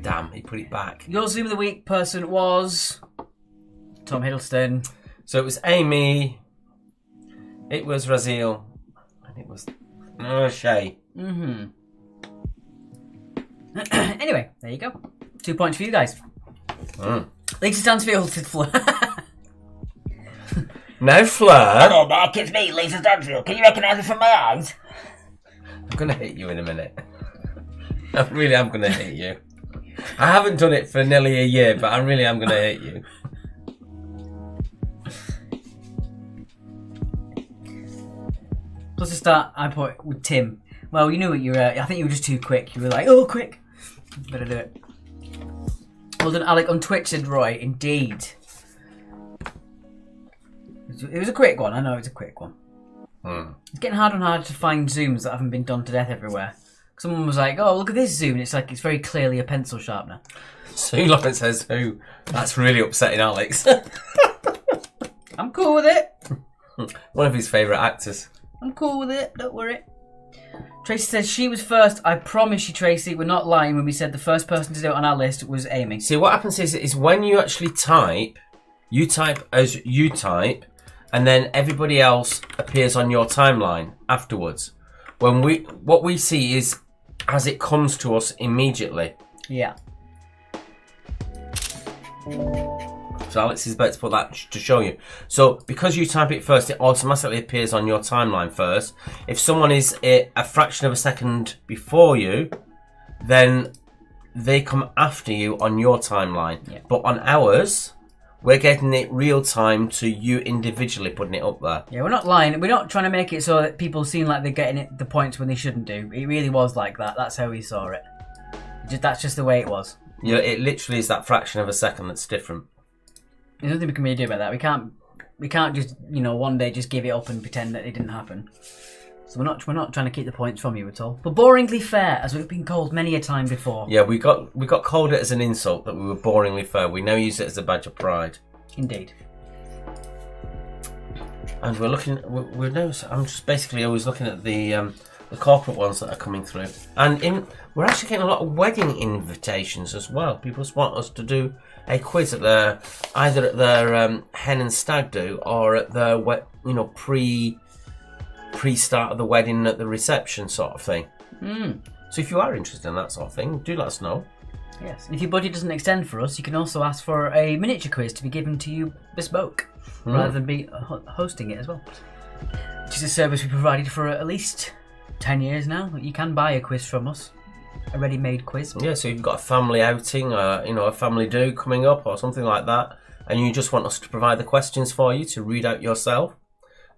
Damn, he put it back. Your Zoom of the Week person was Tom Hiddleston. So it was Amy, it was Raziel, and it was Shay. Anyway, there you go. 2 points for you guys. Lisa Stansfield said Fleur. No Fleur. Hello, Mark, it's me, Lisa Stansfield. Can you recognise me from my eyes? I'm going to hit you in a minute. I really am going to hit you. I haven't done it for nearly a year, but I really am going to hit you. Plus the start, I put with Tim. Well, you knew what you were. I think you were just too quick. You were like, oh, quick. Better do it. Well done, Alec on Twitch, said Roy. Indeed. It was a quick one. I know it's a quick one. It's getting harder and harder to find zooms that haven't been done to death everywhere. Someone was like, oh, look at this zoom. And it's like, it's very clearly a pencil sharpener. Sue Lawrence says, who? That's really upsetting Alex. I'm cool with it. One of his favourite actors. I'm cool with it. Don't worry. Tracy says, she was first. I promise you, Tracy, we're not lying when we said the first person to do it on our list was Amy. See, what happens is when you actually type, you type as you type, and then everybody else appears on your timeline afterwards. What we see is as it comes to us immediately. Yeah. So Alex is about to put that to show you. So because you type it first, it automatically appears on your timeline first. If someone is a fraction of a second before you, then they come after you on your timeline. Yeah. But on ours, we're getting it real time to you individually putting it up there. Yeah, we're not lying. We're not trying to make it so that people seem like they're getting the points when they shouldn't do. It really was like that. That's how we saw it. That's just the way it was. Yeah, it literally is that fraction of a second that's different. There's nothing we can really do about that. We can't just, one day just give it up and pretend that it didn't happen. So we're not trying to keep the points from you at all. But boringly fair, as we've been called many a time before. Yeah, we got called it as an insult that we were boringly fair. We now use it as a badge of pride. Indeed. And we're looking. I'm just basically always looking at the corporate ones that are coming through, and we're actually getting a lot of wedding invitations as well. People just want us to do a quiz at either at their hen and stag do or at their pre-start of the wedding at the reception sort of thing. So if you are interested in that sort of thing, do let us know. Yes, and if your budget doesn't extend for us, you can also ask for a miniature quiz to be given to you bespoke, rather than be hosting it as well. Which is a service we provided for at least 10 years now. You can buy a quiz from us, a ready-made quiz. Yeah, so you've got a family outing, a family do coming up or something like that, and you just want us to provide the questions for you to read out yourself,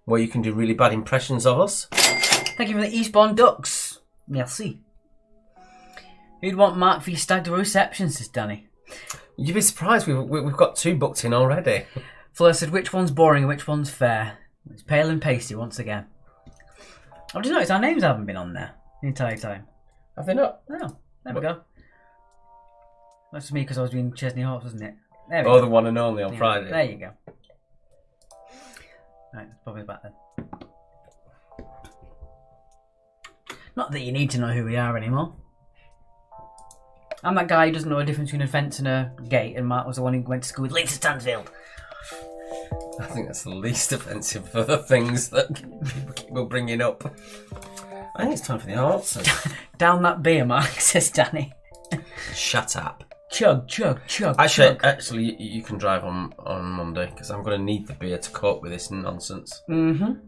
where you can do really bad impressions of us. Thank you for the Eastbourne Ducks. Merci. Who'd want Mark for your stag do reception, says Danny. You'd be surprised, we've got 2 booked in already. Fleur said, which one's boring and which one's fair? It's pale and pasty once again. I've just noticed our names haven't been on there the entire time. Have they not? No. There we go. That's me because I was doing Chesney Hawks, wasn't it? There we go. The one and only on Friday. There you go. Right, let's pop it back then. Not that you need to know who we are anymore. I'm that guy who doesn't know the difference between a fence and a gate, and Mark was the one who went to school with Lisa Stansfield. I think that's the least offensive of the things that people keep bringing up. I think it's time for the answers. Down that beer, Mark, says Danny. Shut up. Chug, chug, chug. Actually, you can drive on Monday because I'm going to need the beer to cope with this nonsense. Right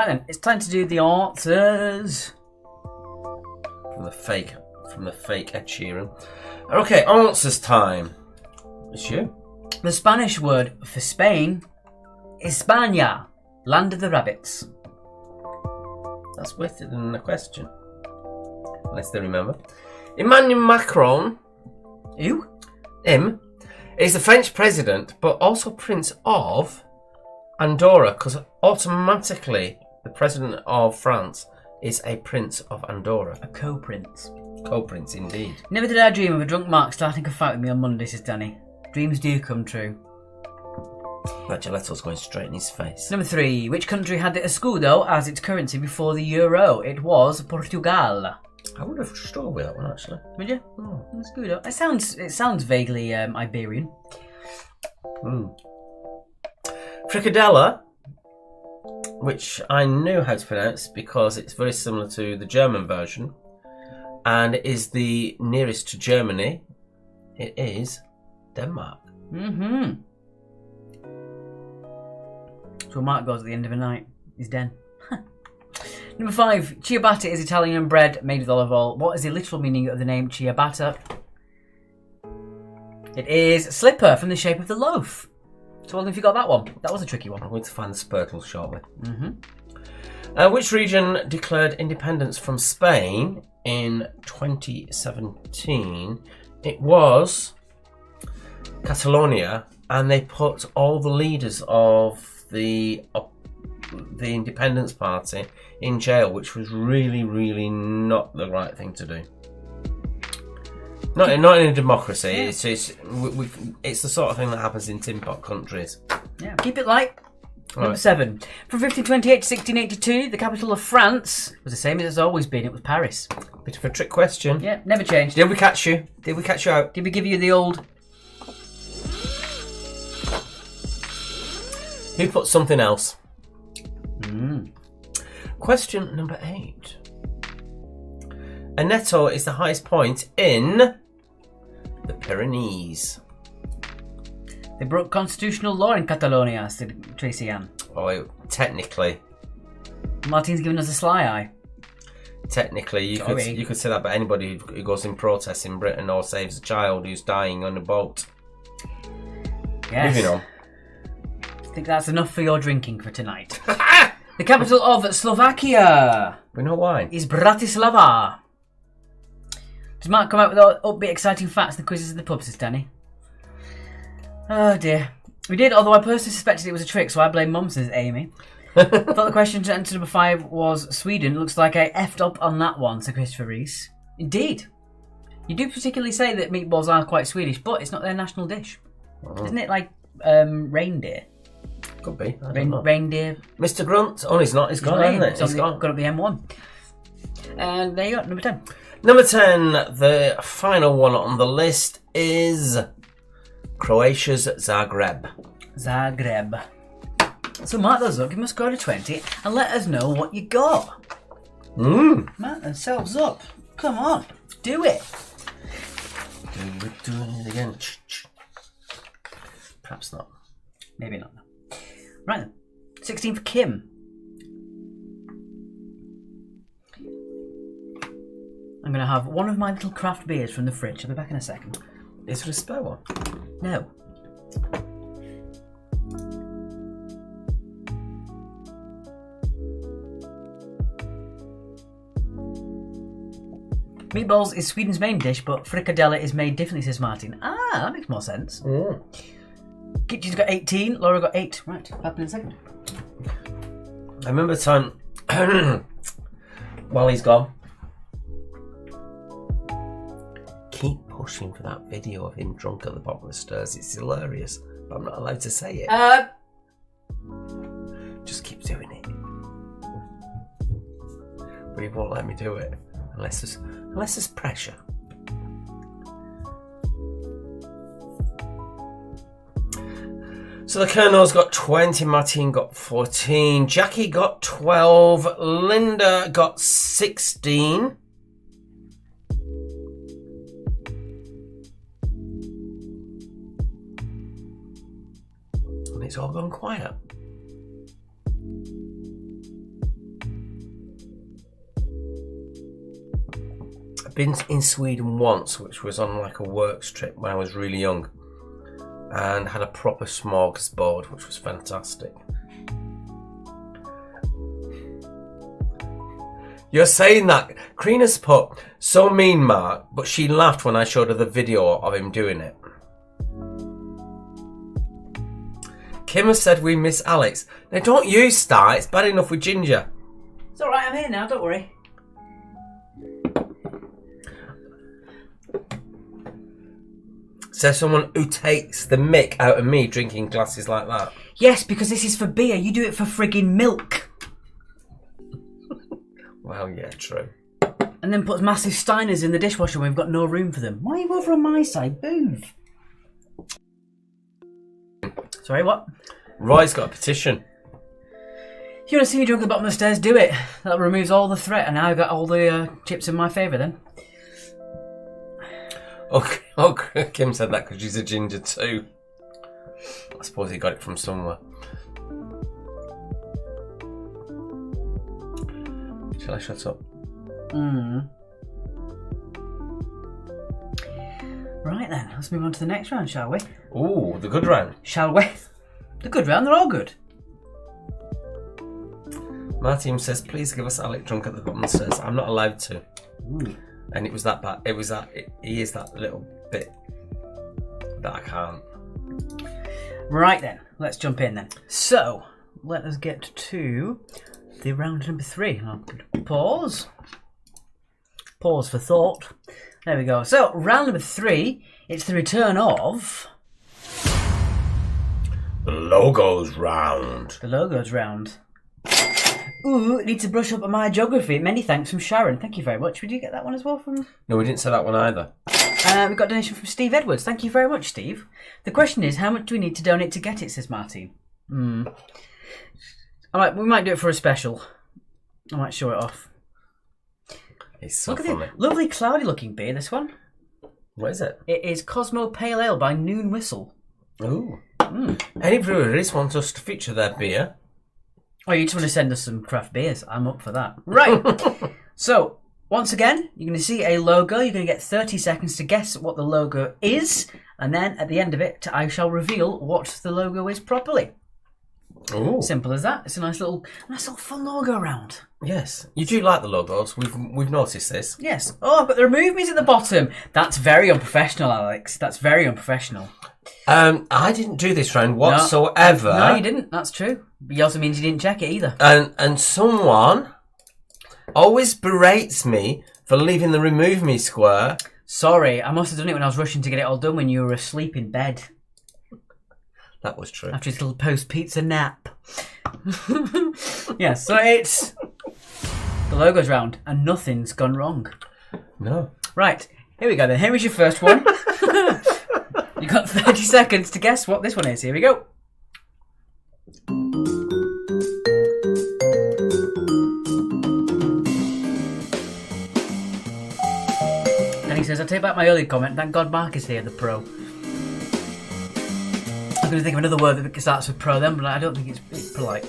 then, it's time to do the answers. From the fake Ed Sheeran. Okay, answers time. It's you. The Spanish word for Spain is España, land of the rabbits. That's witted in the question. Unless they remember. Emmanuel Macron. Who? Him. Is the French president, but also Prince of Andorra, because automatically the president of France is a Prince of Andorra. A co-prince. Co-prince, indeed. Never did I dream of a drunk Mark starting a fight with me on Monday, says Danny. Dreams do come true. That Gelato's going straight in his face. Number 3. Which country had the escudo as its currency before the euro? It was Portugal. I would have struggled with that one, actually. Would you? Escudo. It sounds vaguely Iberian. Fricadella, which I knew how to pronounce because it's very similar to the German version and is the nearest to Germany. It is Denmark. So Mark goes at the end of a night. He's Den. Number 5. Ciabatta is Italian bread made with olive oil. What is the literal meaning of the name ciabatta? It is slipper from the shape of the loaf. So well, if you got that one. That was a tricky one. I'm going to find the Spurtle shortly. Which region declared independence from Spain in 2017? It was Catalonia, and they put all the leaders of the Independence Party in jail, which was really, really not the right thing to do. Not in a democracy. Yeah. It's the sort of thing that happens in tin pot countries. Yeah, keep it light. Number Right. 7. From 1528 to 1682, the capital of France was the same as it's always been. It was Paris. Bit of a trick question. Yeah, never changed. Did we catch you? Did we catch you out? Did we give you the old... Who put something else? Question number 8. Aneto is the highest point in the Pyrenees. They broke constitutional law in Catalonia, said Tracy Ann. Oh, technically, Martin's giving us a sly eye. you Sorry. could say that about anybody who goes in protest in Britain or saves a child who's dying on a boat. Yes. Moving on. I think that's enough for your drinking for tonight. The capital of Slovakia We know why. is Bratislava. Does Mark come out with all upbeat, exciting facts and quizzes in the pub, says Danny? Oh dear. We did, although I personally suspected it was a trick, so I blame Mum, says Amy. Thought the question to enter number 5 was Sweden. Looks like I effed up on that one, said Christopher Reese. Indeed. You do particularly say that meatballs are quite Swedish, but it's not their national dish. Isn't it like reindeer? Could be. I don't know. Reindeer. Mr. Grunt. Oh, he's not. He's gone, hasn't it? He's gone. Got up the M1. And there you go, number 10. Number 10, the final one on the list is Croatia's Zagreb. Zagreb. So mark those up, give them a score of 20, and let us know what you got. Mark themselves up. Come on, do it. Doing it again. Perhaps not. Maybe not. Right then. 16 for Kim. I'm going to have one of my little craft beers from the fridge. I'll be back in a second. Is there a spare one? No. Meatballs is Sweden's main dish, but fricadella is made differently, says Martin. Ah, that makes more sense. Kitchen's got 18, Laura got 8. Right, happen in a second. I remember the time while he's gone. Keep pushing for that video of him drunk at the bottom of the stairs. It's hilarious, but I'm not allowed to say it. Just keep doing it. But he won't let me do it unless there's pressure. So the Colonel's got 20, Martin got 14, Jackie got 12, Linda got 16. And it's all gone quiet. I've been in Sweden once, which was on like a works trip when I was really young, and had a proper smorgasbord, which was fantastic. You're saying that. Karina's put, so mean, Mark, but she laughed when I showed her the video of him doing it. Kim has said we miss Alex. Now don't you start, it's bad enough with Ginger. It's alright, I'm here now, don't worry. Says someone who takes the mick out of me drinking glasses like that. Yes, because this is for beer, you do it for friggin' milk. Well, yeah, true. And then puts massive Steiners in the dishwasher when we've got no room for them. Why are you over on my side? Move. Sorry, what? Roy's got a petition. If you want to see me drunk at the bottom of the stairs, do it. That removes all the threat, and now I've got all the chips in my favour then. Okay, Kim said that because she's a ginger too. I suppose he got it from somewhere. Shall I shut up? Right then, let's move on to the next round, shall we? Ooh, the good round. Shall we? The good round, they're all good. Martin says, please give us Alec drunk at the bottom of the stairs. I'm not allowed to. Ooh. And it was that bad. He is that little bit that I can't. Right then, let's jump in then. So, let us get to the round number 3. I'll pause. Pause for thought. There we go. So, round number 3, it's the return of... The logos round. The logos round. Ooh, need to brush up on my geography. Many thanks from Sharon. Thank you very much. Did you get that one as well from... No, we didn't say that one either. We've got a donation from Steve Edwards. Thank you very much, Steve. The question is, how much do we need to donate to get it, says Martin. We might do it for a special. I might show it off. It's so Look at funny. the lovely cloudy looking beer, this one. What is it? It is Cosmo Pale Ale by Noon Whistle. Ooh. Any breweries want us to feature their beer? Oh, you just want to send us some craft beers? I'm up for that. Right. So, once again, you're going to see a logo. You're going to get 30 seconds to guess what the logo is. And then, at the end of it, I shall reveal what the logo is properly. Ooh. Simple as that. It's a nice little fun logo round. Yes. You do like the logos. We've noticed this. Yes. Oh, but the remove me's at the bottom. That's very unprofessional, Alex. That's very unprofessional. I didn't do this round whatsoever. No, you didn't. That's true. But it also means you didn't check it either. And someone always berates me for leaving the remove me square. Sorry, I must have done it when I was rushing to get it all done when you were asleep in bed. That was true. After his little post-pizza nap. Yeah, so it's... The logo's round and nothing's gone wrong. No. Right, here we go then. Here is your first one. You got 30 seconds to guess what this one is. Here we go. And he says, I take back my earlier comment. Thank God Mark is here, the pro. I'm going to think of another word that starts with pro then, but I don't think it's polite.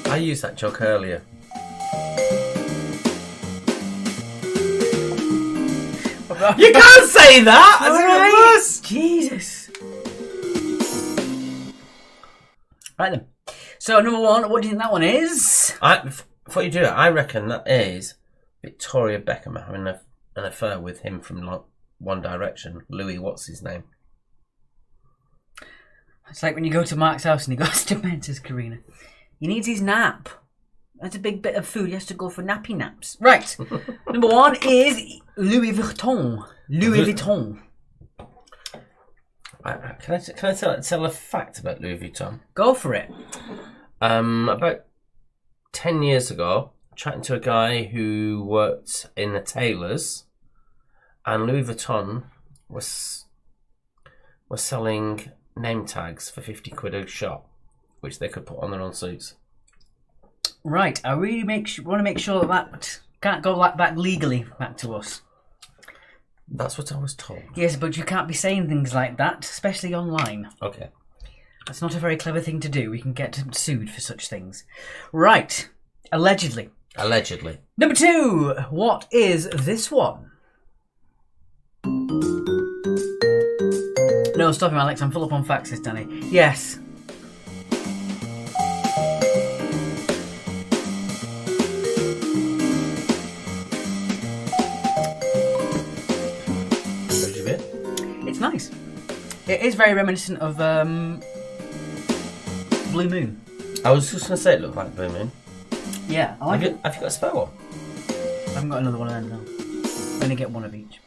I used that joke earlier. You can't say that! All right. Jesus. Right then. So, number 1, what do you think that one is? Before you do it, I reckon that is Victoria Beckham having an affair with him from One Direction. Louis, what's his name? It's like when you go to Mark's house and he goes to Mentor's, Karina. He needs his nap. That's a big bit of food. He has to go for nappy naps. Right. Number 1 is Louis Vuitton. Louis Vuitton. Can I tell a fact about Louis Vuitton? Go for it. About 10 years ago, chatting to a guy who worked in the tailors, and Louis Vuitton was selling name tags for 50 quid a shot, which they could put on their own suits. Right, I really want to make sure that can't go back legally back to us. That's what I was told. Yes, but you can't be saying things like that, especially online. Okay. That's not a very clever thing to do. We can get sued for such things. Right, allegedly. Allegedly. Number 2, what is this one? No, stop him, Alex. I'm full up on faxes, Danny. Yes. It's nice. It is very reminiscent of Blue Moon. I was just going to say it looked like Blue Moon. Yeah, I like it. Have you got a spare one? I haven't got another one of them, no. I only get one of each.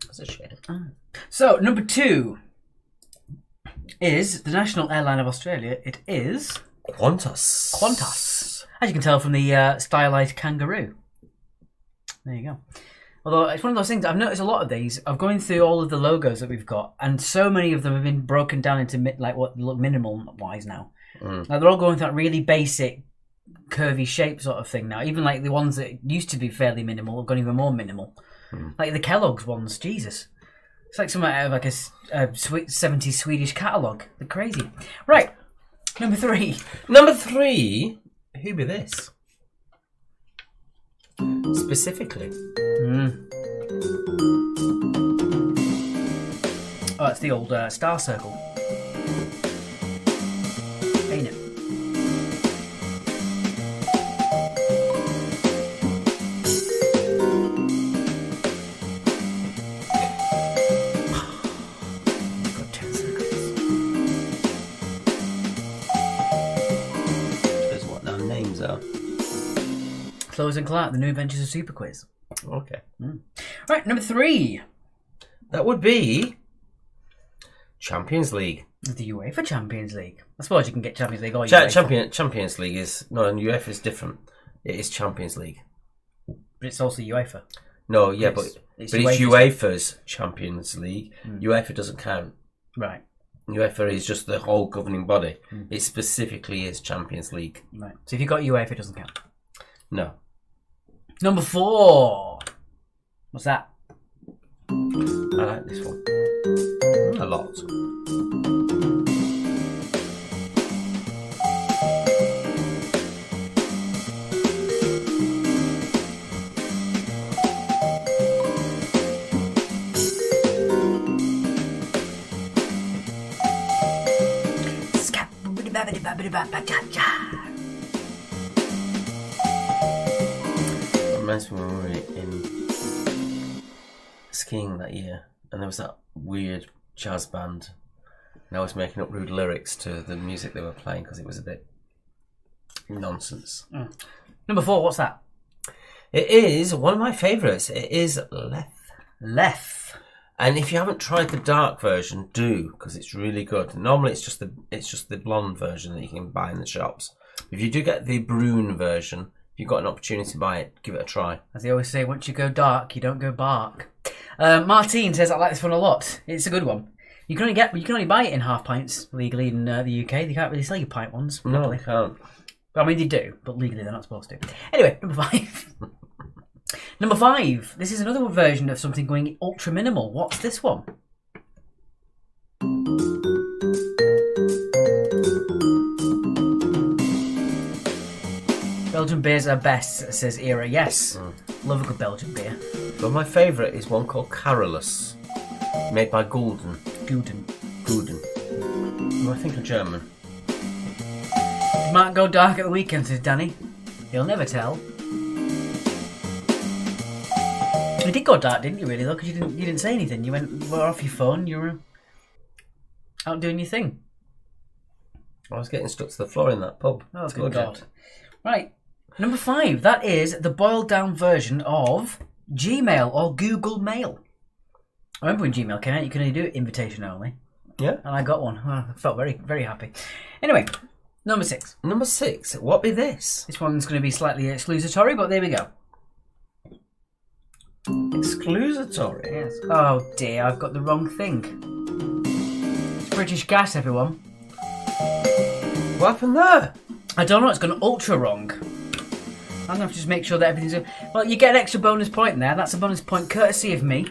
That's a shame. So, number 2 is the national airline of Australia. It is... Qantas. Qantas. As you can tell from the stylized kangaroo. There you go. Although it's one of those things, I've noticed a lot of these. I've going through all of the logos that we've got, and so many of them have been broken down into what look minimal-wise now. Like they're all going through that really basic, curvy shape sort of thing now. Even like the ones that used to be fairly minimal have gone even more minimal. Like the Kellogg's ones, Jesus. It's like something out of like a 70s Swedish catalogue. They're crazy. Right, number 3. Number 3, who be this? Specifically. Oh, it's the old star circle. Ain't it? Got 10 seconds. That's what their names are. Close and Clark, the new adventures of Super Quiz. Okay. Right, number 3. That would be Champions League. The UEFA Champions League. I suppose you can get Champions League or UEFA. Champions League is no, and UEFA is different. It is Champions League. But it's also UEFA. No, yeah, but it's UEFA's Champions League. UEFA doesn't count. Right. UEFA is just the whole governing body. It specifically is Champions League. Right. So if you've got UEFA, it doesn't count. No. Number 4. What's that? I like this one. A lot. Reminds me when we were in skiing that year, and there was that weird jazz band, and I was making up rude lyrics to the music they were playing because it was a bit nonsense. Number 4, what's that? It is one of my favourites. It is Leth. And if you haven't tried the dark version, do, because it's really good. Normally it's just the blonde version that you can buy in the shops. If you do get the brune version, if you've got an opportunity to buy it, give it a try. As they always say, once you go dark, you don't go bark. Martine says, I like this one a lot. It's a good one. You can only buy it in half pints legally in the UK. They can't really sell you pint ones. No, they can't. I mean, they do, but legally they're not supposed to. Anyway, number 5. Number 5. This is another version of something going ultra minimal. What's this one? Belgian beers are best, says Era. Yes. Love a good Belgian beer. But my favourite is one called Carolus, made by Gulden. Guden. I think a German. You might go dark at the weekend, says Danny. You'll never tell. You did go dark, didn't you, really, though? Because you didn't say anything. You were off your phone. You were out doing your thing. I was getting stuck to the floor in that pub. Oh, good God. Right. Number 5. That is the boiled down version of Gmail or Google Mail. I remember when Gmail came out, you could only do it invitation only. Yeah. And I got one. I felt very, very happy. Anyway, number 6. Number 6. What be this? This one's going to be slightly exclusatory, but there we go. Exclusatory? Yes. Oh dear, I've got the wrong thing. It's British Gas, everyone. What happened there? I don't know, it's gone ultra wrong. I'm going to have to just make sure that everything's... Well, you get an extra bonus point there. That's a bonus point courtesy of me.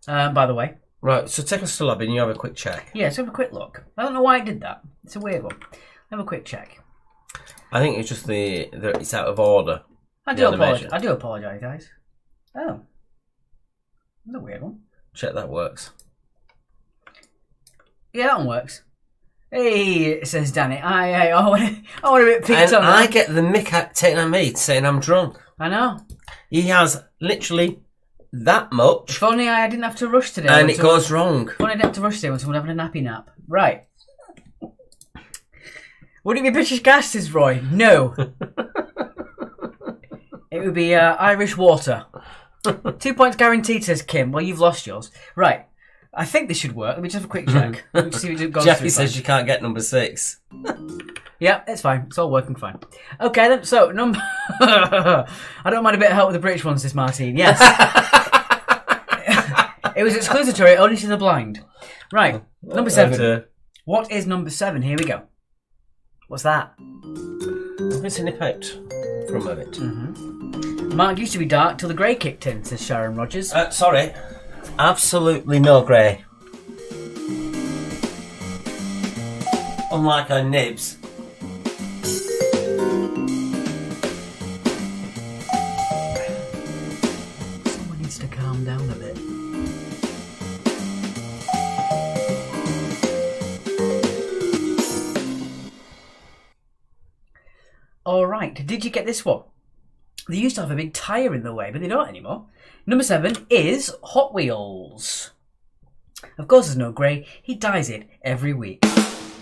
By the way. Right, so take us to lobby and you have a quick check. Yeah, let's have a quick look. I don't know why I did that. It's a weird one. Have a quick check. I think it's just it's out of order. I do apologise, guys. Oh. That's a weird one. Check that works. Yeah, that one works. Hey, says Danny. I want a bit picked and on I that. get the mick taken on me saying I'm drunk. I know. He has literally that much. If only I didn't have to rush today. And it goes wrong. If only I didn't have to rush today when someone having a nappy nap. Right. Would it be British Gas, says Roy? No. It would be Irish Water. 2 points guaranteed, says Kim. Well, you've lost yours. Right. I think this should work. Let me just have a quick check. Let me see if it goes Jeffy through says fine. you can't get number 6. Yeah, it's fine. It's all working fine. Okay, then. So, number... I don't mind a bit of help with the British ones, this Martine. Yes. It was exclusatory only to the blind. Right, number 7. What is number 7? Here we go. What's that? I'm going to nip out for a moment. Mark used to be dark till the grey kicked in, says Sharon Rogers. Sorry. Absolutely no grey. Unlike our nibs. Someone needs to calm down a bit. Alright, did you get this one? They used to have a big tyre in the way, but they don't anymore. Number 7 is Hot Wheels. Of course there's no grey, he dyes it every week.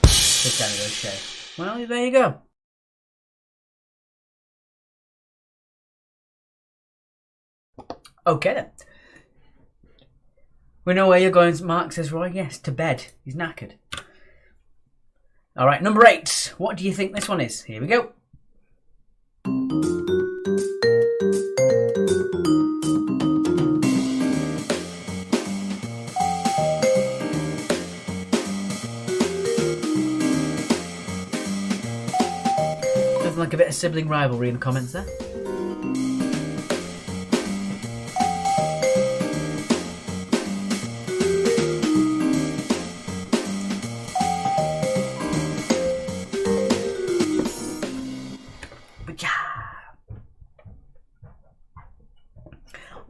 Says Danny O'Shea. Well, there you go. Okay then. We know where you're going, Mark, says Roy. Yes, to bed. He's knackered. Alright, number 8. What do you think this one is? Here we go. Nothing like a bit of sibling rivalry in the comments there.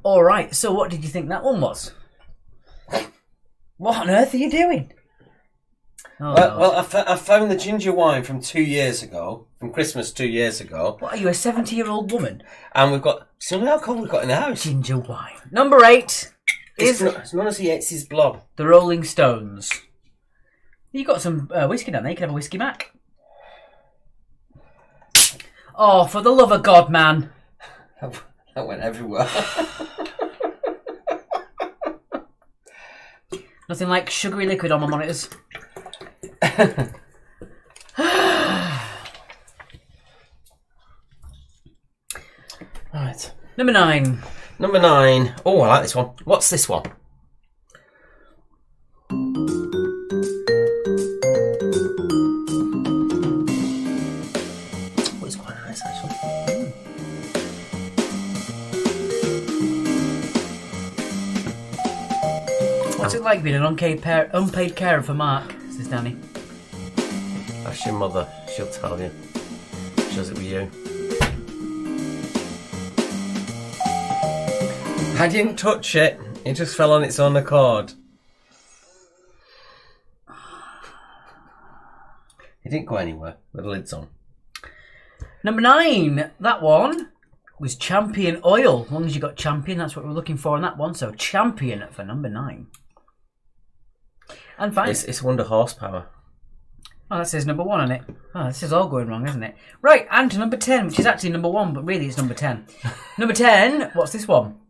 Alright, so what did you think that one was? What on earth are you doing? Oh, well, I found the ginger wine from 2 years ago, from Christmas 2 years ago. What are you, a 70-year-old woman? And we've got some alcohol we've got in the house. Ginger wine. Number 8 is It's known as he eats his blob. the Rolling Stones. You got some whiskey down there. You can have a whiskey mac. Oh, for the love of God, man! That went everywhere. Nothing like sugary liquid on my monitors. Right. Number 9. Number 9. Oh, I like this one. What's this one? Oh, it's quite nice, actually. What's it like being an unpaid carer for Mark? Says Danny. Ask your mother. She'll tell you. She does it with you. I didn't touch it. It just fell on its own accord. It didn't go anywhere with the lids on. Number 9. That one was Champion Oil. As long as you got Champion, that's what we're looking for on that one. So Champion for number 9. And fine. It's Wonder Horsepower. Oh, that says number 1 on it. Oh, this is all going wrong, isn't it? Right, and to number 10, which is actually number 1, but really it's number 10. Number 10, what's this one?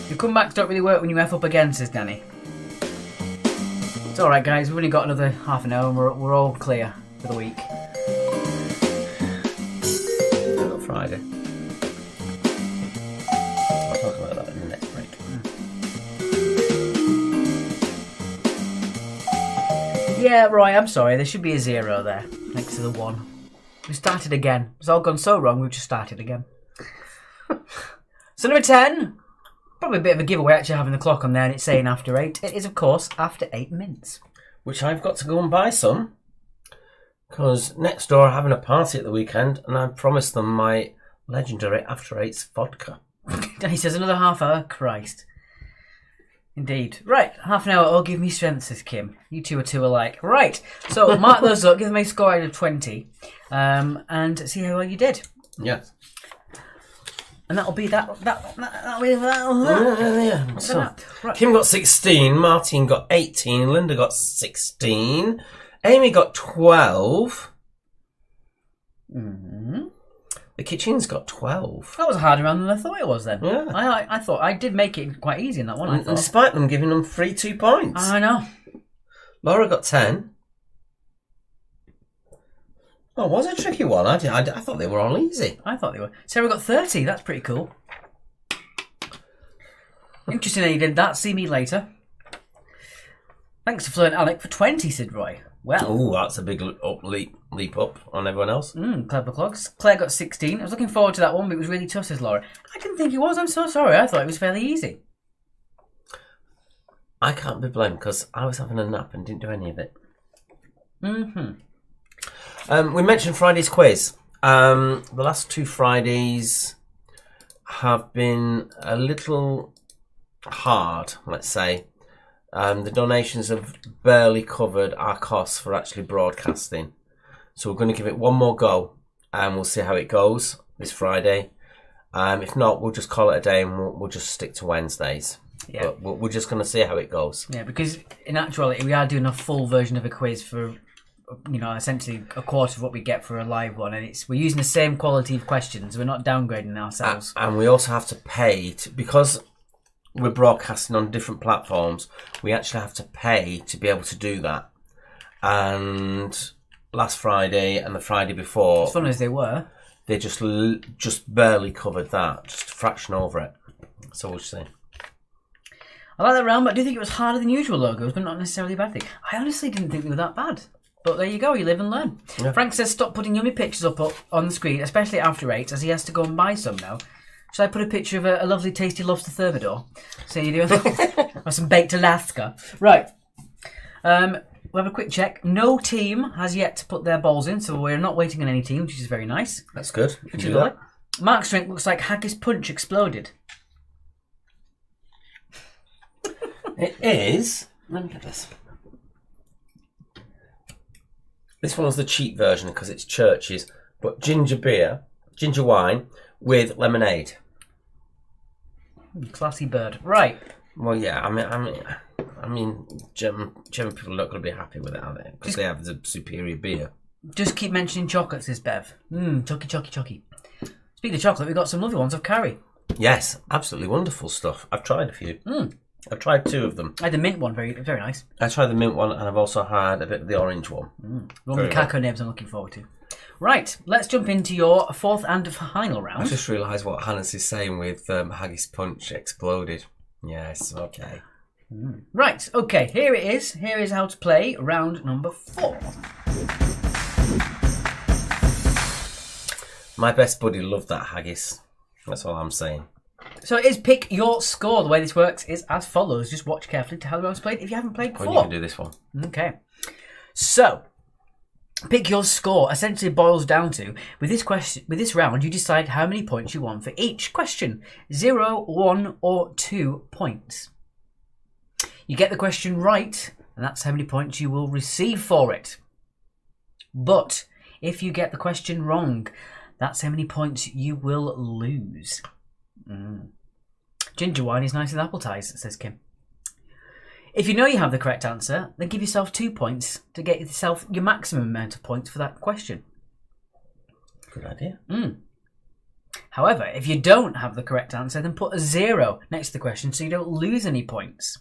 Your comebacks don't really work when you F up again, says Danny. It's alright, guys. We've only got another half an hour and we're all clear for the week. Until Friday. I'll talk about that in the next break. Yeah, Roy, I'm sorry. There should be a 0 there next to the 1. We started again. It's all gone so wrong, we've just started again. So number 10, probably a bit of a giveaway actually having the clock on there and it's saying after 8. It is, of course, after 8 minutes. Which I've got to go and buy some. Because next door are having a party at the weekend and I've promised them my legendary After 8's vodka. Danny says another half hour. Christ. Indeed. Right, half an hour all give me strength, says Kim. You two are two alike. Right, so mark those up, give them a score out of 20, and see how well you did. Yes. And that'll be that. Yeah. So, right. Kim got 16, Martin got 18, Linda got 16, Amy got 12. Mm-hmm. The kitchen's got 12. That was harder round than I thought it was then. Yeah. I thought I did make it quite easy in that one. And despite them giving them free 2 points. I know. Laura got 10. That was a tricky one. I thought they were all easy. I thought they were. Sarah got 30. That's pretty cool. Interesting how you did that. See me later. Thanks to Flo and Alec for 20, said Roy. Well. Oh, that's a big leap up on everyone else. Clever clogs. Claire got 16. I was looking forward to that one, but it was really tough, says Laura. I didn't think it was. I'm so sorry. I thought it was fairly easy. I can't be blamed because I was having a nap and didn't do any of it. We mentioned Friday's quiz. The last 2 Fridays have been a little hard, let's say. The donations have barely covered our costs for actually broadcasting. So we're going to give it one more go and we'll see how it goes this Friday. If not, we'll just call it a day and we'll just stick to Wednesdays. Yeah. But we're just going to see how it goes. Yeah, because in actuality, we are doing a full version of a quiz for, essentially a quarter of what we get for a live one. And we're using the same quality of questions. We're not downgrading ourselves. And we also have to pay, because we're broadcasting on different platforms, we actually have to pay to be able to do that. And last Friday and the Friday before, as fun as they were, they just barely covered that, just a fraction over it. So we'll see. I like that round, but I do think it was harder than usual logos, but not necessarily a bad thing. I honestly didn't think they were that bad. But there you go, you live and learn. Yeah. Frank says stop putting yummy pictures up on the screen, especially after 8, as he has to go and buy some now. Should I put a picture of a lovely tasty lobster thermidor? So you're doing or some baked Alaska. Right. We'll have a quick check. No team has yet to put their balls in, so we're not waiting on any team, which is very nice. That's good. Which is lovely. Mark's drink looks like Haggis Punch exploded. It is. Let me get this. This one's the cheap version because it's Church's, but ginger wine with lemonade. Classy bird. Right. Well, yeah. I mean, German people are not going to be happy with it, are they? Because they have the superior beer. Just keep mentioning chocolates, says Bev. Chocky. Speaking of chocolate, we've got some lovely ones of Carrie. Yes, absolutely wonderful stuff. I've tried a few. I've tried 2 of them. I had the mint one, very very nice. I tried the mint one, and I've also had a bit of the orange one. One with the cacao nibs I'm looking forward to. Right, let's jump into your 4th and final round. I just realised what Hannes is saying with Haggis Punch exploded. Yes, okay. Right, okay, here it is. Here is how to play round number 4. My best buddy loved that haggis. That's all I'm saying. So it is pick your score. The way this works is as follows. Just watch carefully to how the round's played if you haven't played before. You can do this one. Okay. So, pick your score essentially boils down to, with this round, you decide how many points you want for each question. 0, 1 or 2 points. You get the question right, and that's how many points you will receive for it. But if you get the question wrong, that's how many points you will lose. Ginger wine is nicer than apple ties, says Kim. If you know you have the correct answer, then give yourself 2 points to get yourself your maximum amount of points for that question. Good idea. However, if you don't have the correct answer, then put a 0 next to the question so you don't lose any points.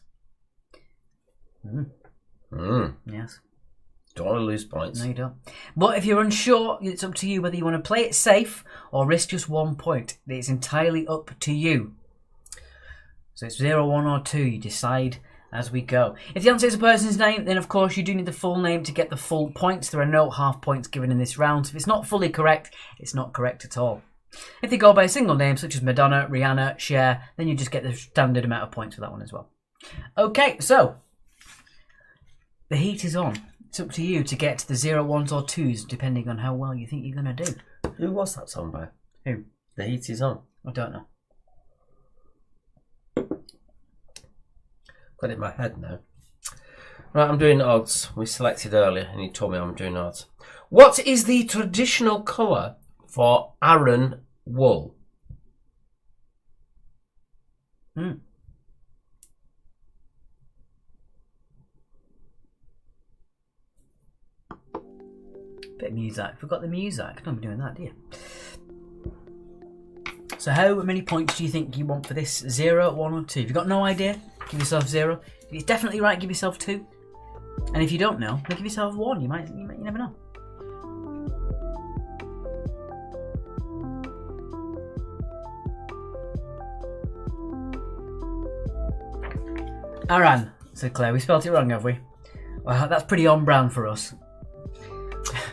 Yes. Don't want to lose points. No, you don't. But if you're unsure, it's up to you whether you want to play it safe or risk just 1 point. It's entirely up to you. So it's 0, 1 or 2. You decide as we go. If the answer is a person's name, then of course you do need the full name to get the full points. There are no half points given in this round. So if it's not fully correct, it's not correct at all. If they go by a single name, such as Madonna, Rihanna, Cher, then you just get the standard amount of points for that one as well. Okay, so the heat is on. It's up to you to get the 0, 1s or 2s, depending on how well you think you're going to do. Who was that song by? Who? The Heat Is On. I don't know. Got it in my head now. Right, I'm doing odds. We selected earlier and you told me I'm doing odds. What is the traditional colour for Aran wool? Bit of music. Forgot the music. Don't be doing that, do you? So how many points do you think you want for this? 0, 1 or 2? If you've got no idea, give yourself 0. If it's definitely right, give yourself 2. And if you don't know, then give yourself 1. You never know. Aran, said Claire. We spelt it wrong, have we? Well, that's pretty on brand for us.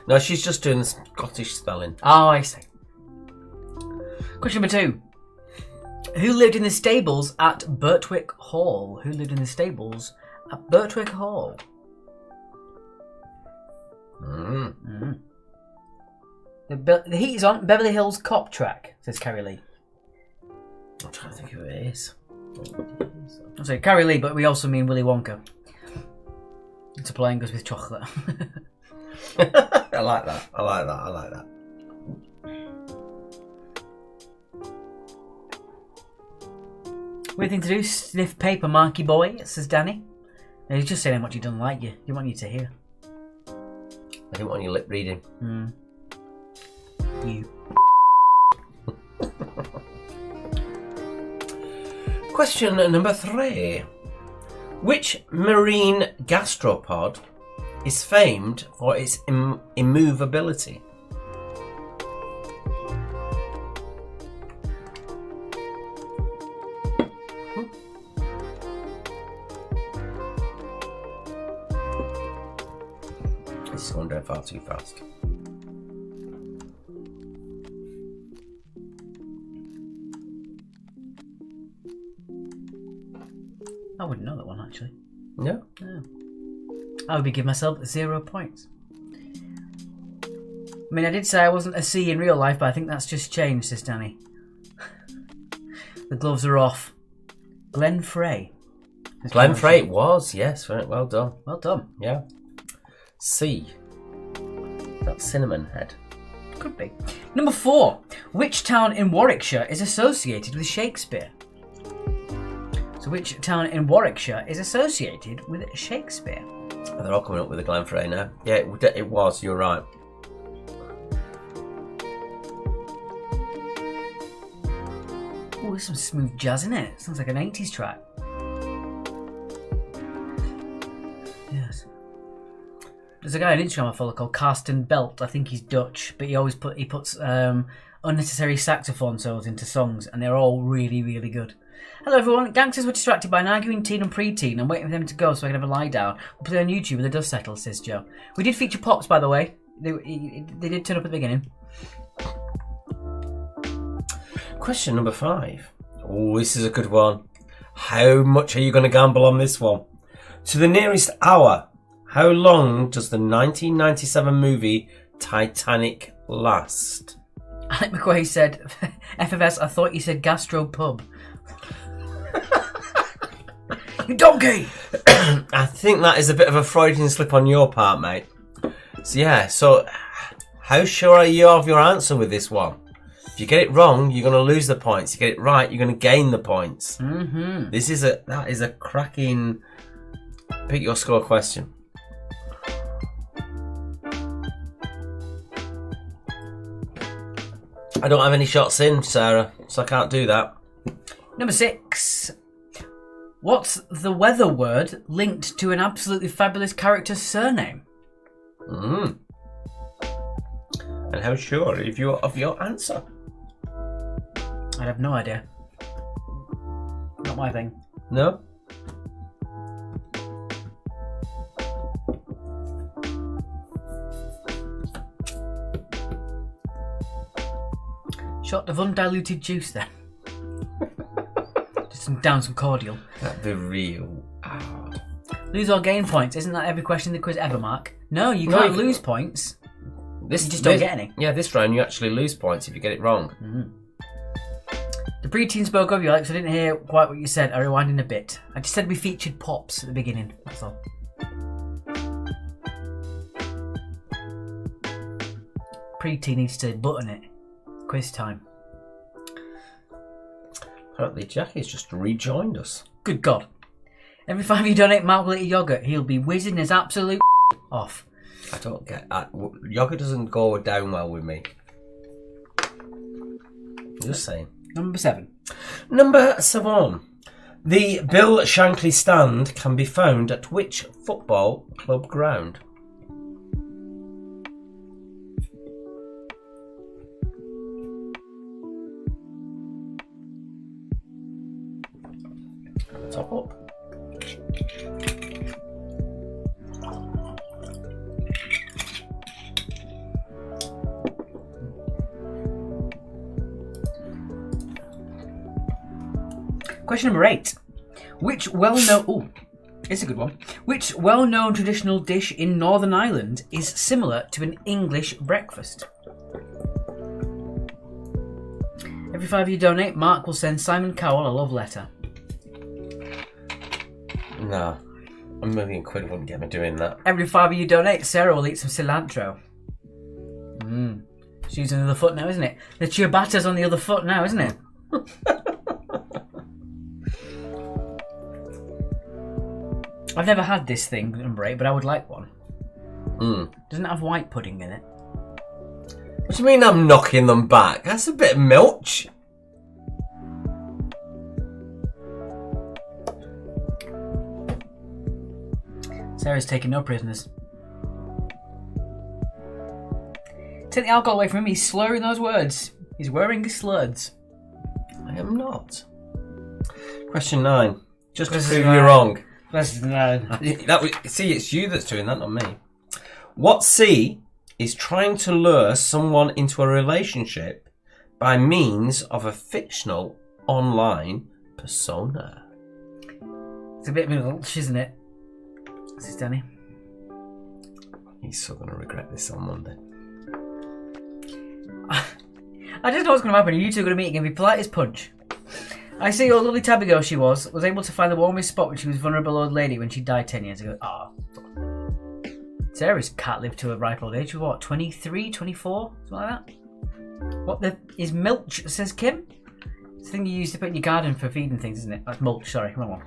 No, she's just doing the Scottish spelling. Oh, I see. Question number 2. Who lived in the stables at Birtwick Hall? Who lived in the stables at Birtwick Hall? The heat is on. Beverly Hills Cop track, says Carrie Lee. I'm trying to think who it is. I say Carrie Lee, but we also mean Willy Wonka. It's a plane goes with chocolate. I like that. Weird thing to do, sniff paper, Marky boy, says Danny. No, he's just saying how much he doesn't like you. He want you to hear. I didn't want you lip reading. You. Question number 3. Which marine gastropod is famed for its immovability? This is going down far too fast. I wouldn't know that one, actually. No? No. I would be giving myself 0 points. I mean, I did say I wasn't a C in real life, but I think that's just changed, says Danny. The gloves are off. Glenn Frey. Glenn Frey was, yes. Well done. Well done. Yeah. C. That's Cinnamon Head. Could be. Number 4. Which town in Warwickshire is associated with Shakespeare? So which town in Warwickshire is associated with Shakespeare? They're all coming up with a Glen Frey now. Yeah, it was. You're right. Oh, there's some smooth jazz in it. Sounds like an 80s track. Yes. There's a guy on Instagram I follow called Karsten Belt. I think he's Dutch, but he puts unnecessary saxophone solos into songs, and they're all really, really good. Hello everyone, gangsters were distracted by an arguing teen and pre-teen. I'm waiting for them to go so I can have a lie down. We'll play on YouTube when the dust settles, says Joe. We did feature Pops, by the way. They did turn up at the beginning. Question number 5. Oh, this is a good one. How much are you going to gamble on this one? To the nearest hour, how long does the 1997 movie Titanic last? Alec McQuay said, FFS, I thought you said gastro pub. You donkey! I think that is a bit of a Freudian slip on your part, mate. So how sure are you of your answer with this one? If you get it wrong, you're going to lose the points. If you get it right, you're going to gain the points. Mm-hmm. That is a cracking pick your score question. I don't have any shots in, Sarah, so I can't do that. Number 6. What's the weather word linked to an absolutely fabulous character's surname? And how sure are you of your answer? I have no idea. Not my thing. No? Shot of undiluted juice then. Just down some cordial. That'd be real hard. Lose or gain points. Isn't that every question in the quiz ever, Mark? No, you can't lose points. You just don't get any. Yeah, this round you actually lose points if you get it wrong. Mm-hmm. The pre-teen spoke of you, Alex. I didn't hear quite what you said. I rewinded a bit. I just said we featured Pops at the beginning. That's all. Pre-teen needs to button it. Quiz time. Apparently Jackie's just rejoined us. Good God. Every time you donate Mark will eat yogurt, he'll be whizzing his absolute off. I don't get... yogurt doesn't go down well with me. Just saying. Number 7. Number 7. The Bill Shankly stand can be found at which football club ground? Top up. Question number 8. Which well-known... Oh, it's a good one. Which well-known traditional dish in Northern Ireland is similar to an English breakfast? Every $5 you donate, Mark will send Simon Cowell a love letter. No. £1 million wouldn't get me doing that. Every $5 you donate, Sarah will eat some cilantro. She's using the other foot now, isn't it? The ciabatta's on the other foot now, isn't it? I've never had this thing, number 8, but I would like one. Doesn't it have white pudding in it? What do you mean I'm knocking them back? That's a bit milch. Sarah's taking no prisoners. Take the alcohol away from him, he's slurring those words. He's wearing his slurs. I am not. Question 9. Just to Question prove 9. you wrong. Question 9. See, it's you that's doing that, not me. What sea is trying to lure someone into a relationship by means of a fictional online persona? It's a bit milch, isn't it? This is Danny. He's still going to regret this on Monday. I just know what's going to happen. You two are going to meet and be polite as punch. I see your lovely tabby girl she was able to find the warmest spot when she was a vulnerable old lady when she died 10 years ago. Sarah's cat lived to a ripe old age of what, 23, 24? Something like that? What the is mulch, says Kim? It's the thing you use to put in your garden for feeding things, isn't it? That's mulch, sorry, wrong one.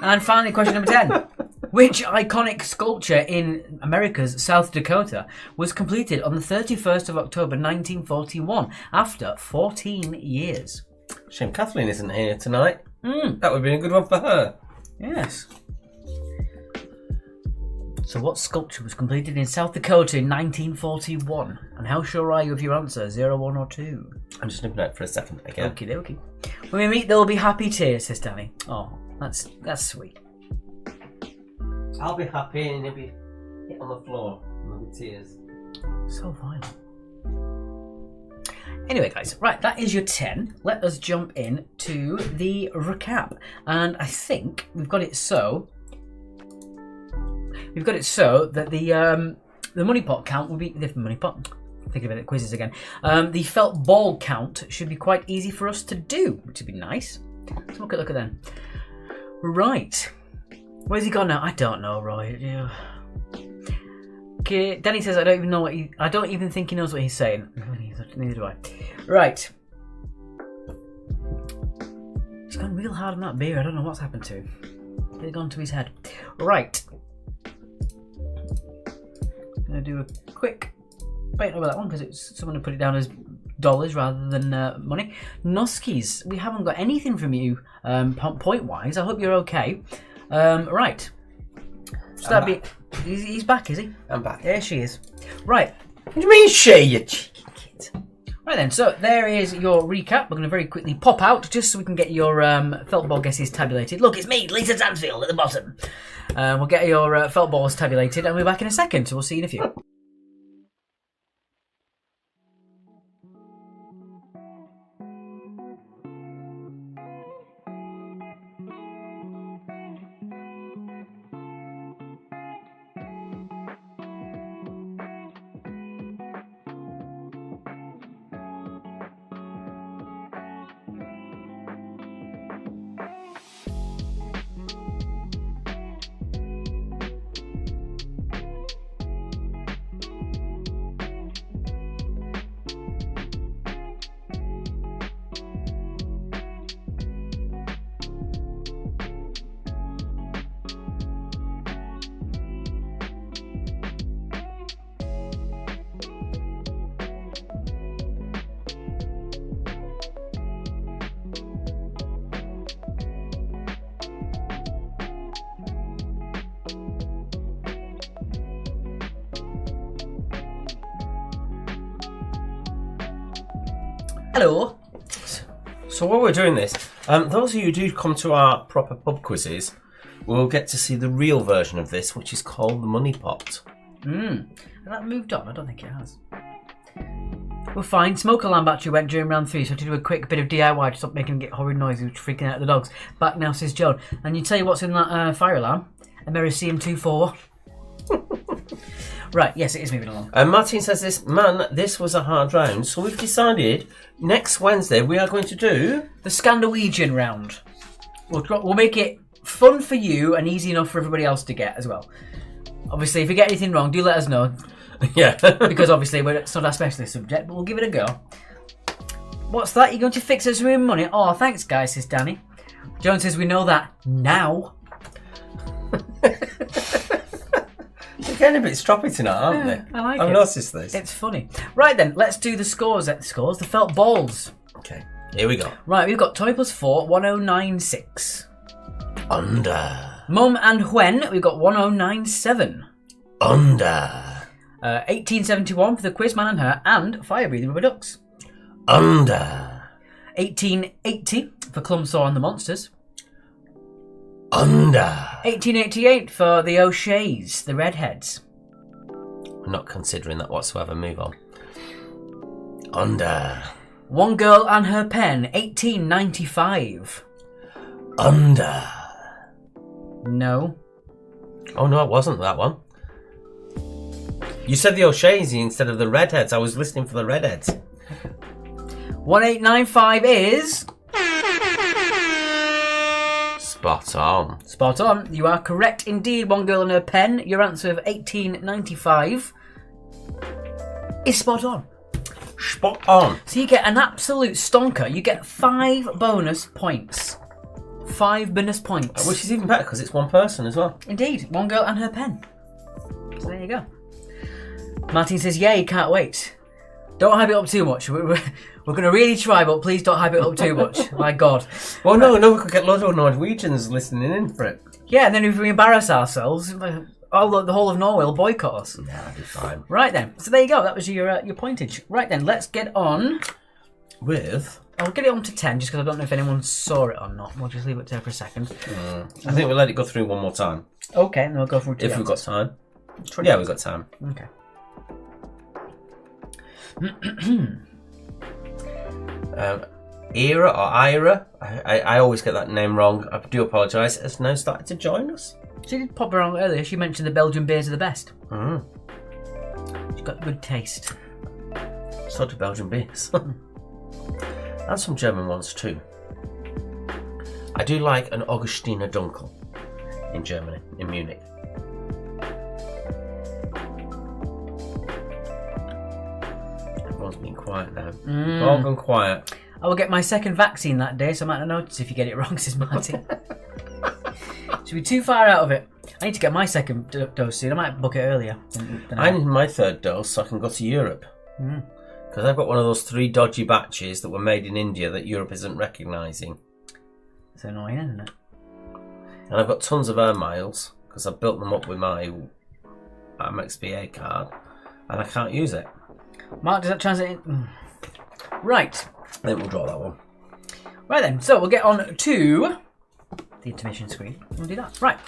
And finally, question number 10. Which iconic sculpture in America's South Dakota was completed on the 31st of October 1941 after 14 years? Shame Kathleen isn't here tonight. That would be a good one for her. Yes. So what sculpture was completed in South Dakota in 1941? And how sure are you of your answer? 0, 1 or 2? I'm just nipping out for a second again. Okie dokie. When we meet, there will be happy tears, says Danny. Oh, that's sweet. I'll be happy and you'll be hit on the floor and there'll be tears. So violent. Anyway, guys, right, that is your 10. Let us jump in to the recap. And I think we've got it so... that the money pot count will be... The money pot... Thinking about the quizzes again. The felt ball count should be quite easy for us to do, which would be nice. Let's look at them. Right. Where's he gone now? I don't know, Roy. Yeah. Okay, Danny says I don't even know what I don't even think he knows what he's saying. Neither do I. Right. He's gone real hard on that beer. I don't know what's happened to him. It's gone to his head. Right. I'm gonna do a quick bait over that one because it's someone who put it down as dollars rather than money. Noskis, we haven't got anything from you point wise. I hope you're okay. Right. So that'd be. He's back, is he? I'm back. There she is. Right. What do you mean, she, you cheeky kid? Right then, so there is your recap. We're going to very quickly pop out just so we can get your felt ball guesses tabulated. Look, it's me, Lisa Stansfield, at the bottom. We'll get your felt balls tabulated and we'll be back in a second, so we'll see you in a few. Hello. So while we're doing this, those of you who do come to our proper pub quizzes, we'll get to see the real version of this, which is called the money pot. Has that moved on? I don't think it has. We're fine. Smoke alarm battery went during round 3, so I had to do a quick bit of DIY to stop making it horrid noises, which freaking out the dogs. Back now, says Joan. And you tell you what's in that fire alarm? A Mericium 2.4. Right, yes, it is moving along. And Martin says this was a hard round, so we've decided next Wednesday we are going to do... the Scandinavian round. We'll make it fun for you and easy enough for everybody else to get as well. Obviously, if you get anything wrong, do let us know. Yeah. Because obviously it's not our specialist subject, but we'll give it a go. What's that? You're going to fix us with money? Oh, thanks, guys, says Danny. Joan says we know that now. They're getting a bit stroppy tonight, aren't they? I like I've it. noticed this. It's funny. Right then, let's do the scores. The felt balls. Okay, here we go. Right, we've got Tommy plus 4, 1096. Under. Mum and Hwen, we've got 1097. Under. 1871 for the Quizman and Her and Fire Breathing Rubber Ducks. Under. 1880 for Clumsaw and the Monsters. Under. 1888 for the O'Sheas, the Redheads. I'm not considering that whatsoever. Move on. Under. One Girl and Her Pen, 1895. Under. No. Oh no, it wasn't that one. You said the O'Sheas instead of the Redheads. I was listening for the Redheads. 1895 is... Spot on. Spot on. You are correct indeed. One Girl and Her Pen. Your answer of 1895 is spot on. Spot on. So you get an absolute stonker. You get 5 bonus points. 5 bonus points. Which is even better because it's one person as well. Indeed. One Girl and Her Pen. So there you go. Martin says, yay, can't wait. Don't hype it up too much. We're going to really try, but please don't hype it up too much. My God. Well, no, we could get loads of Norwegians listening in for it. Yeah, and then if we embarrass ourselves, the whole of Norway will boycott us. Yeah, that'd be fine. Right then. So there you go. That was your pointage. Right then, let's get on. With? I'll get it on to 10 just because I don't know if anyone saw it or not. We'll just leave it there for a second. I think we'll let it go through one more time. Okay, and then we'll go through If we've got time. Yeah, we've got time. Okay. Ira or Ira, I always get that name wrong. I do apologise. Has now started to join us. She did pop around earlier. She mentioned the Belgian beers are the best. Mm. She's got good taste. So do Belgian beers. And some German ones too. I do like an Augustiner Dunkel in Germany, in Munich. Everyone's been quiet now. All gone quiet. I will get my second vaccine that day, so I might not notice if you get it wrong, says Martin. Should be too far out of it. I need to get my second dose soon. I might book it earlier. I need my third dose so I can go to Europe. Because I've got one of those 3 dodgy batches that were made in India that Europe isn't recognising. It's annoying, isn't it? And I've got tons of air miles because I've built them up with my MXBA card and I can't use it. Mark, does that translate in? Right. I think we'll draw that one. Right then, so we'll get on to the intermission screen. We'll do that. Right.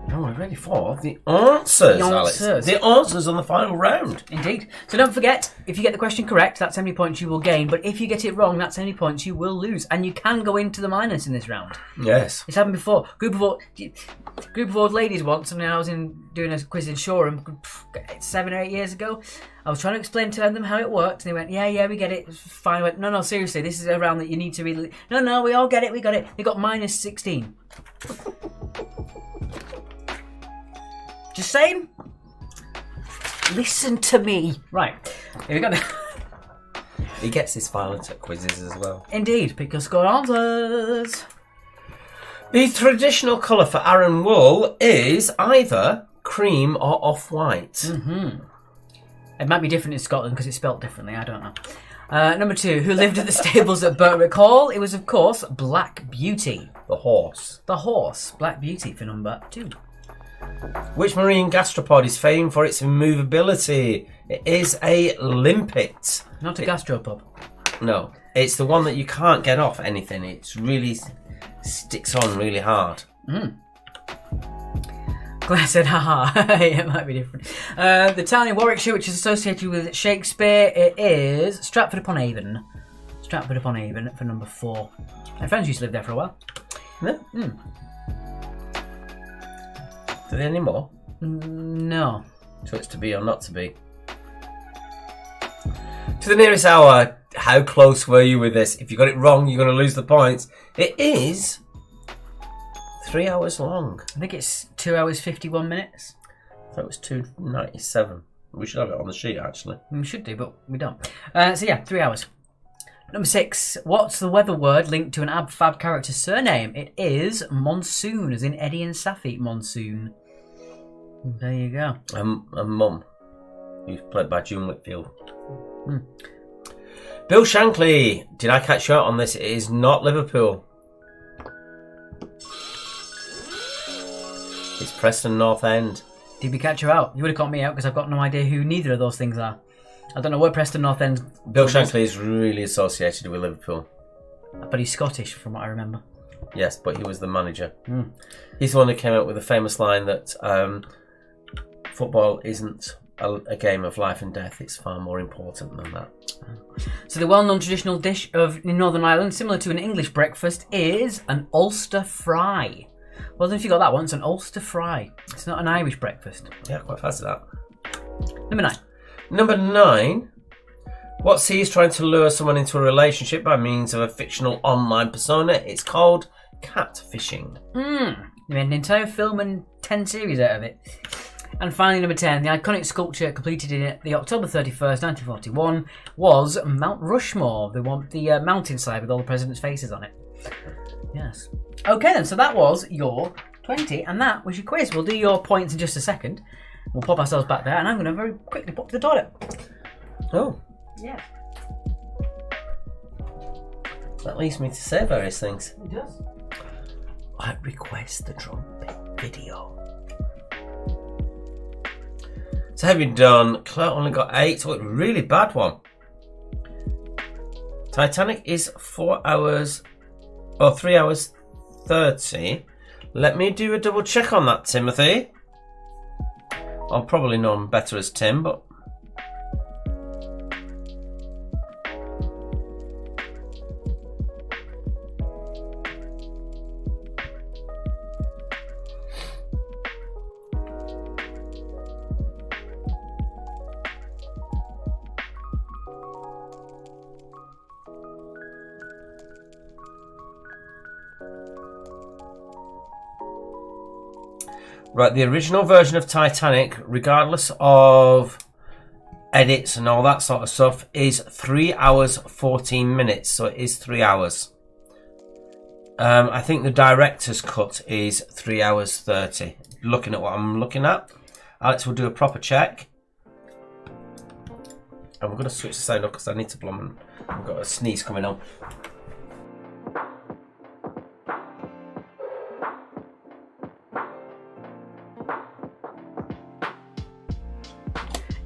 Now we're ready for the answers, Alex. The answers on the final round. Indeed. So don't forget, if you get the question correct, that's how many points you will gain. But if you get it wrong, that's how many points you will lose. And you can go into the minus in this round. Yes. It's happened before. Group of old ladies once, and I was doing a quiz in Shoreham 7 or 8 years ago. I was trying to explain to them how it worked, and they went, yeah, we get it. It's fine. I went, no, seriously, this is a round that you need to really... No, we all get it, we got it. They got minus 16. Just saying. Listen to me. Right. Here we go. He gets his violent at quizzes as well. Indeed, pick your score answers. The traditional colour for Aran wool is either cream or off-white. It might be different in Scotland because it's spelt differently. I don't know. Number 2, who lived at the stables at Berwick Hall? It was, of course, Black Beauty. The horse. The horse. Black Beauty for number 2. Which marine gastropod is famed for its immovability? It is a limpet. Not a gastropub. No. It's the one that you can't get off anything. It's really sticks on really hard. Glad I said haha. It might be different. The town in Warwickshire, which is associated with Shakespeare, it is Stratford upon Avon. Stratford upon Avon for number 4. My friends used to live there for a while. Yeah. Do they any more? No. So it's to be or not to be. To the nearest hour, how close were you with this? If you got it wrong, you're going to lose the points. It is 3 hours long. I think it's 2 hours 51 minutes. I thought it was 2:97. We should have it on the sheet, actually. We should do, but we don't. So yeah, 3 hours. Number 6. What's the weather word linked to an ab-fab character's surname? It is Monsoon, as in Eddie and Safi Monsoon. There you go. And Mum, who's played by June Whitfield. Bill Shankly. Did I catch you out on this? It is not Liverpool. It's Preston North End. Did we catch you out? You would have caught me out because I've got no idea who neither of those things are. I don't know where Preston North End. Bill Shankly is really associated with Liverpool. But he's Scottish, from what I remember. Yes, but he was the manager. He's the one who came up with the famous line that football isn't a game of life and death. It's far more important than that. So the well-known traditional dish of Northern Ireland, similar to an English breakfast, is an Ulster fry. Well, if you got that one, it's an Ulster fry. It's not an Irish breakfast. Yeah, quite fast at that. Number 9. Number 9. What C is trying to lure someone into a relationship by means of a fictional online persona? It's called catfishing. They made an entire film and 10 series out of it. And finally, number 10, the iconic sculpture completed in the October 31st, 1941, was Mount Rushmore, the mountainside with all the presidents' faces on it. Yes. Okay then, so that was your 20, and that was your quiz. We'll do your points in just a second. We'll pop ourselves back there, and I'm going to very quickly pop to the toilet. Oh. Yeah. That leads me to say various things. It does. I request the trumpet video. So have you done? Claire only got 8. So a really bad one. Titanic is 4 hours or 3 hours 30. Let me do a double check on that, Timothy. I'll probably know him better as Tim, but right, the original version of Titanic, regardless of edits and all that sort of stuff, is 3 hours 14 minutes. So it is 3 hours. I think the director's cut is 3 hours 30. Looking at what I'm looking at, Alex will do a proper check. And we're going to switch the sound up because I need to blow. I've got a sneeze coming on.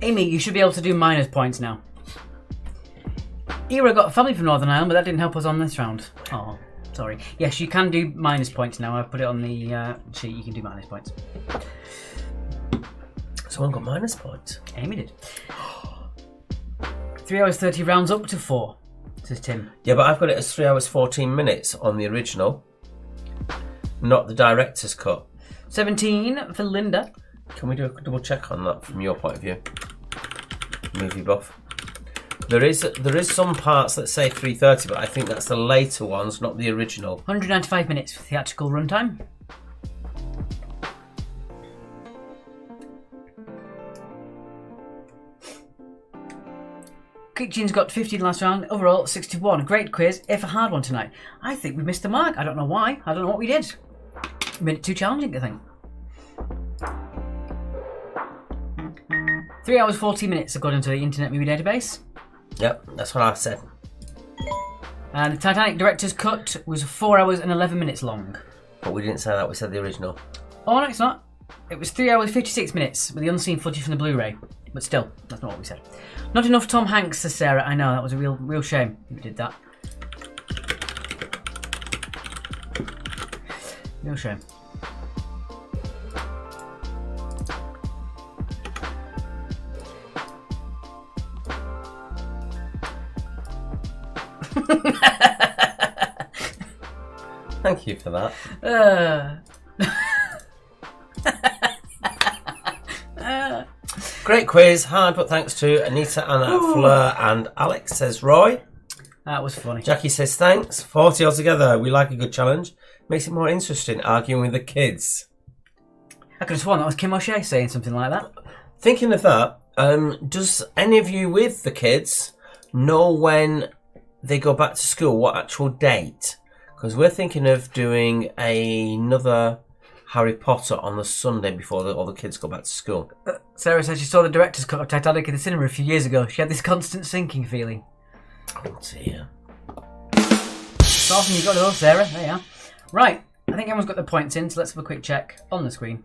Amy, you should be able to do minus points now. Era got a family from Northern Ireland, but that didn't help us on this round. Oh, sorry. Yes, you can do minus points now. I've put it on the sheet. You can do minus points. Someone got minus points. Amy did. 3 hours 30 rounds up to 4, says Tim. Yeah, but I've got it as 3 hours 14 minutes on the original, not the director's cut. 17 for Linda. Can we do a double check on that from your point of view, movie buff? There is some parts that say 3:30, but I think that's the later ones, not the original. 195 minutes for theatrical runtime. Kitchen's got 50 in the last round. Overall, 61. Great quiz, if a hard one tonight. I think we missed the mark. I don't know why. I don't know what we did. We made it too challenging, I think. 3 hours 40 minutes according to the Internet Movie Database. Yep, that's what I said. And the Titanic director's cut was 4 hours and 11 minutes long. But we didn't say that, we said the original. Oh no, it's not. It was 3 hours 56 minutes with the unseen footage from the Blu-ray. But still, that's not what we said. Not enough Tom Hanks, says Sarah. I know, that was a real shame if we did that. No shame. Thank you for that. Great quiz, hard, but thanks to Anita, Anna, Fleur, and Alex, says Roy. That was funny. Jackie says thanks. 40 altogether. We like a good challenge. Makes it more interesting arguing with the kids. I could have sworn that was Kim O'Shea saying something like that. Thinking of that, does any of you with the kids know when they go back to school, what actual date? Because we're thinking of doing another Harry Potter on the Sunday before all the kids go back to school. Sarah says she saw the director's cut of Titanic in the cinema a few years ago. She had this constant sinking feeling. Oh dear. It's awesome you got it all, Sarah. There you are. Right, I think everyone's got their points in, so let's have a quick check on the screen.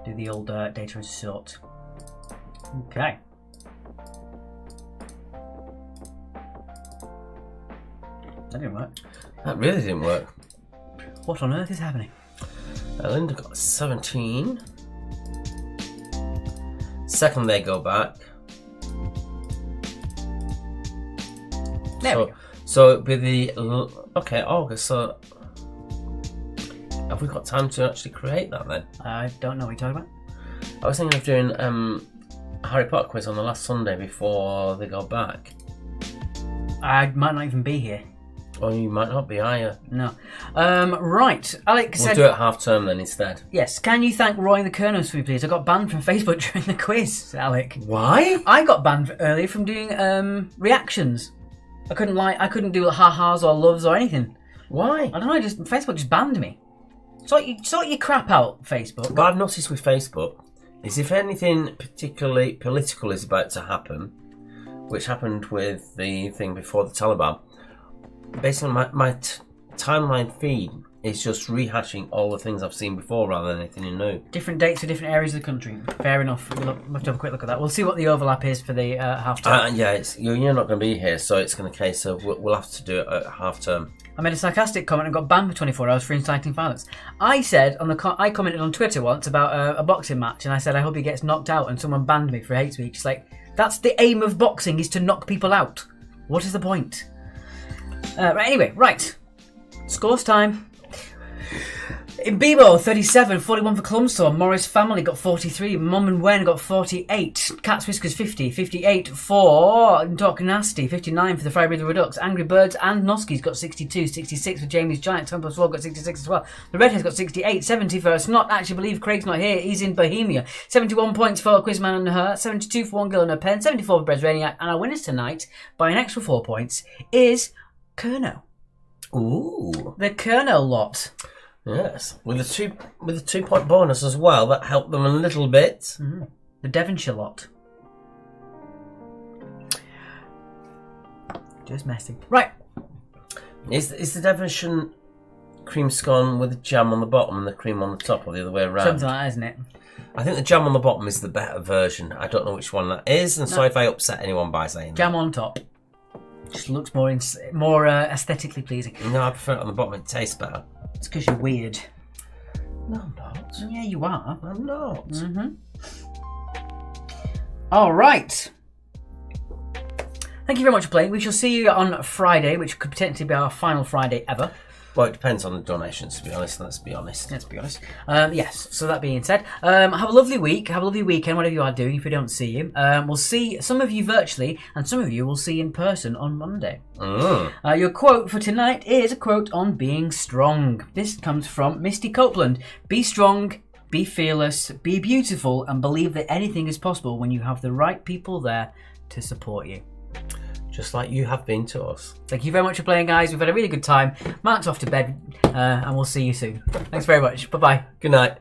Do the old data and sort. Okay. That didn't work. That really didn't work. What on earth is happening? Linda got 17. Second they go back. There we go. So it'd be the... Okay, August, so... Have we got time to actually create that then? I don't know what you're talking about. I was thinking of doing Harry Potter quiz on the last Sunday before they go back. I might not even be here. Or you might not be, are you? No. Right. Alex We'll said... do it half term then instead. Yes. Can you thank Roy and the Kernos for me, please? I got banned from Facebook during the quiz, Alec. Why? I got banned earlier from doing reactions. I couldn't do ha-has or loves or anything. Why? I don't know, Facebook just banned me. Sort your crap out, Facebook. What I've noticed with Facebook is if anything particularly political is about to happen, which happened with the thing before the Taliban, basically my timeline feed is just rehashing all the things I've seen before rather than anything new. Different dates for different areas of the country. Fair enough. We'll have to have a quick look at that. We'll see what the overlap is for the half term. Yeah, you're not going to be here, so it's going to case of we'll have to do it at half term. I made a sarcastic comment and got banned for 24 hours for inciting violence. I said I commented on Twitter once about a boxing match, and I said I hope he gets knocked out, and someone banned me for hate speech. It's like, that's the aim of boxing, is to knock people out. What is the point? Anyway, right. Scores time. In Bebo, 37, 41 for Clumstorm. Morris Family got 43. Mom and Wen got 48. Cat's Whiskers 50. 58 for Doc Nasty. 59 for the Fire Breather Redux. Angry Birds and Noski's got 62. 66 for Jamie's Giant. Tom Plus 4 got 66 as well. The Redhead's got 68. 70 for Snot Actually Believe Craig's not here. He's in Bohemia. 71 points for Quizman and her. 72 for One Girl and Her Pen. 74 for Brezraniac. And our winners tonight, by an extra 4 points, is Kerno. Ooh. The Kerno lot. Yes, with a 2-point bonus as well. That helped them a little bit. Mm-hmm. The Devonshire lot. Just messing. Right. Is the Devonshire cream scone with the jam on the bottom and the cream on the top, or the other way around? Something like that, isn't it? I think the jam on the bottom is the better version. I don't know which one that is, and so if I upset anyone by saying jam on top. Just looks more aesthetically pleasing. No, I prefer it on the bottom. It tastes better. It's because you're weird. No, I'm not. Yeah, you are. I'm not. Mm-hmm. All right. Thank you very much for playing. We shall see you on Friday, which could potentially be our final Friday ever. Well, it depends on the donations, to be honest. Let's be honest. Yes, so that being said, have a lovely week. Have a lovely weekend, whatever you are doing, if we don't see you. We'll see some of you virtually, and some of you will see in person on Monday. Your quote for tonight is a quote on being strong. This comes from Misty Copeland. Be strong, be fearless, be beautiful, and believe that anything is possible when you have the right people there to support you. Just like you have been to us. Thank you very much for playing, guys. We've had a really good time. Mark's off to bed, and we'll see you soon. Thanks very much. Bye-bye. Good night.